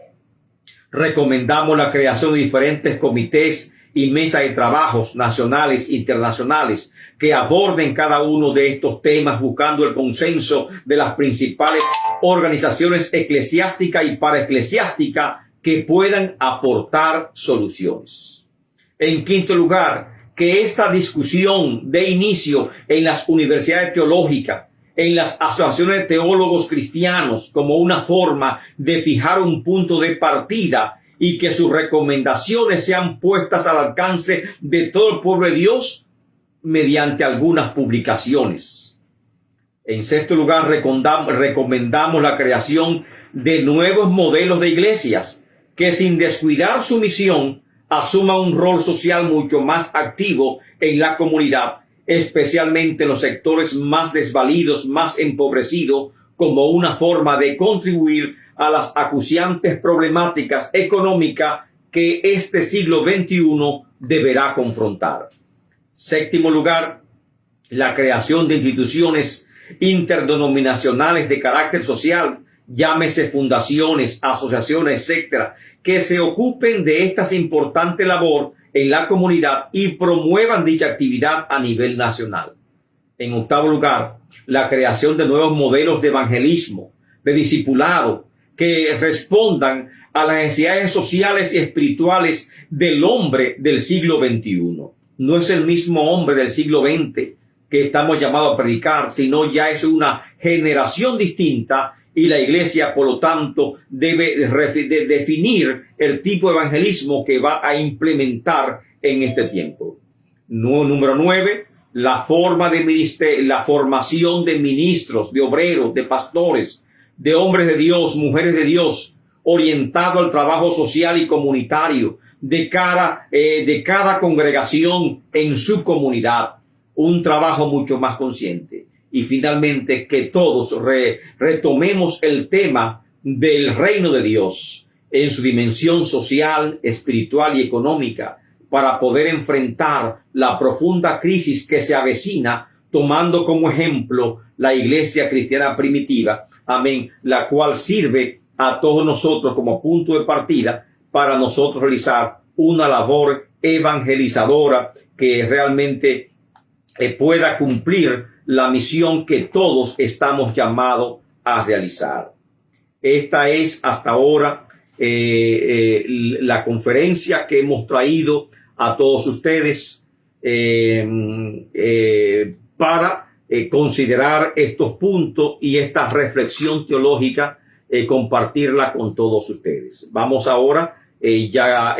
recomendamos la creación de diferentes comités y mesas de trabajos nacionales e internacionales que aborden cada uno de estos temas buscando el consenso de las principales organizaciones eclesiásticas y paraeclesiásticas que puedan aportar soluciones. En quinto lugar, que esta discusión dé inicio en las universidades teológicas, en las asociaciones de teólogos cristianos, como una forma de fijar un punto de partida y que sus recomendaciones sean puestas al alcance de todo el pueblo de Dios mediante algunas publicaciones. En sexto lugar, recomendamos la creación de nuevos modelos de iglesias que, sin descuidar su misión, asuma un rol social mucho más activo en la comunidad, especialmente en los sectores más desvalidos, más empobrecidos, como una forma de contribuir a las acuciantes problemáticas económicas que este siglo XXI deberá confrontar. Séptimo lugar, la creación de instituciones interdenominacionales de carácter social, llámese fundaciones, asociaciones, etcétera, que se ocupen de esta importante labor en la comunidad y promuevan dicha actividad a nivel nacional. En octavo lugar, la creación de nuevos modelos de evangelismo, de discipulado, que respondan a las necesidades sociales y espirituales del hombre del siglo XXI. No es el mismo hombre del siglo XX que estamos llamados a predicar, sino ya es una generación distinta y la iglesia, por lo tanto, debe de definir el tipo de evangelismo que va a implementar en este tiempo. Número 9, la formación de ministros, de obreros, de pastores, de hombres de Dios, mujeres de Dios, orientado al trabajo social y comunitario de cada congregación en su comunidad, un trabajo mucho más consciente. Y finalmente que todos retomemos el tema del reino de Dios en su dimensión social, espiritual y económica para poder enfrentar la profunda crisis que se avecina, tomando como ejemplo la iglesia cristiana primitiva, amén, la cual sirve a todos nosotros como punto de partida para nosotros realizar una labor evangelizadora que realmente pueda cumplir la misión que todos estamos llamados a realizar. Esta es hasta ahora la conferencia que hemos traído a todos ustedes para considerar estos puntos y esta reflexión teológica, compartirla con todos ustedes. Vamos ahora a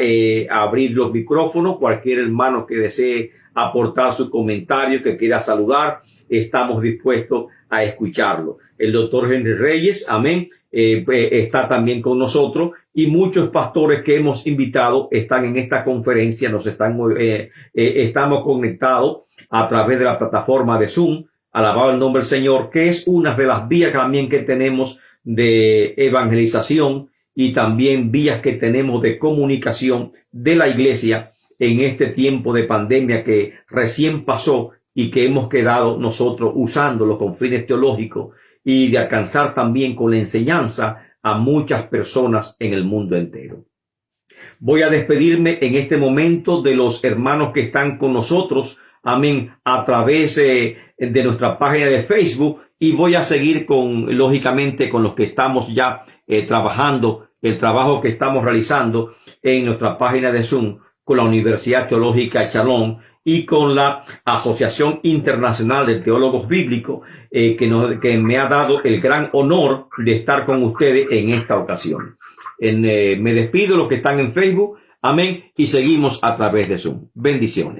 abrir los micrófonos. Cualquier hermano que desee aportar su comentario, que quiera saludar, estamos dispuestos a escucharlo. El doctor Henry Reyes, amén, está también con nosotros, y muchos pastores que hemos invitado están en esta conferencia. Estamos conectados a través de la plataforma de Zoom. Alabado el nombre del Señor, que es una de las vías también que tenemos de evangelización y también vías que tenemos de comunicación de la iglesia en este tiempo de pandemia que recién pasó y que hemos quedado nosotros usándolo con fines teológicos y de alcanzar también con la enseñanza a muchas personas en el mundo entero. Voy a despedirme en este momento de los hermanos que están con nosotros, amén, a través de nuestra página de Facebook, y voy a seguir lógicamente con los que estamos ya trabajando, el trabajo que estamos realizando en nuestra página de Zoom con la Universidad Teológica Shalom y con la Asociación Internacional de Teólogos Bíblicos, que me ha dado el gran honor de estar con ustedes en esta ocasión. Me despido los que están en Facebook, amén, y seguimos a través de Zoom. Bendiciones.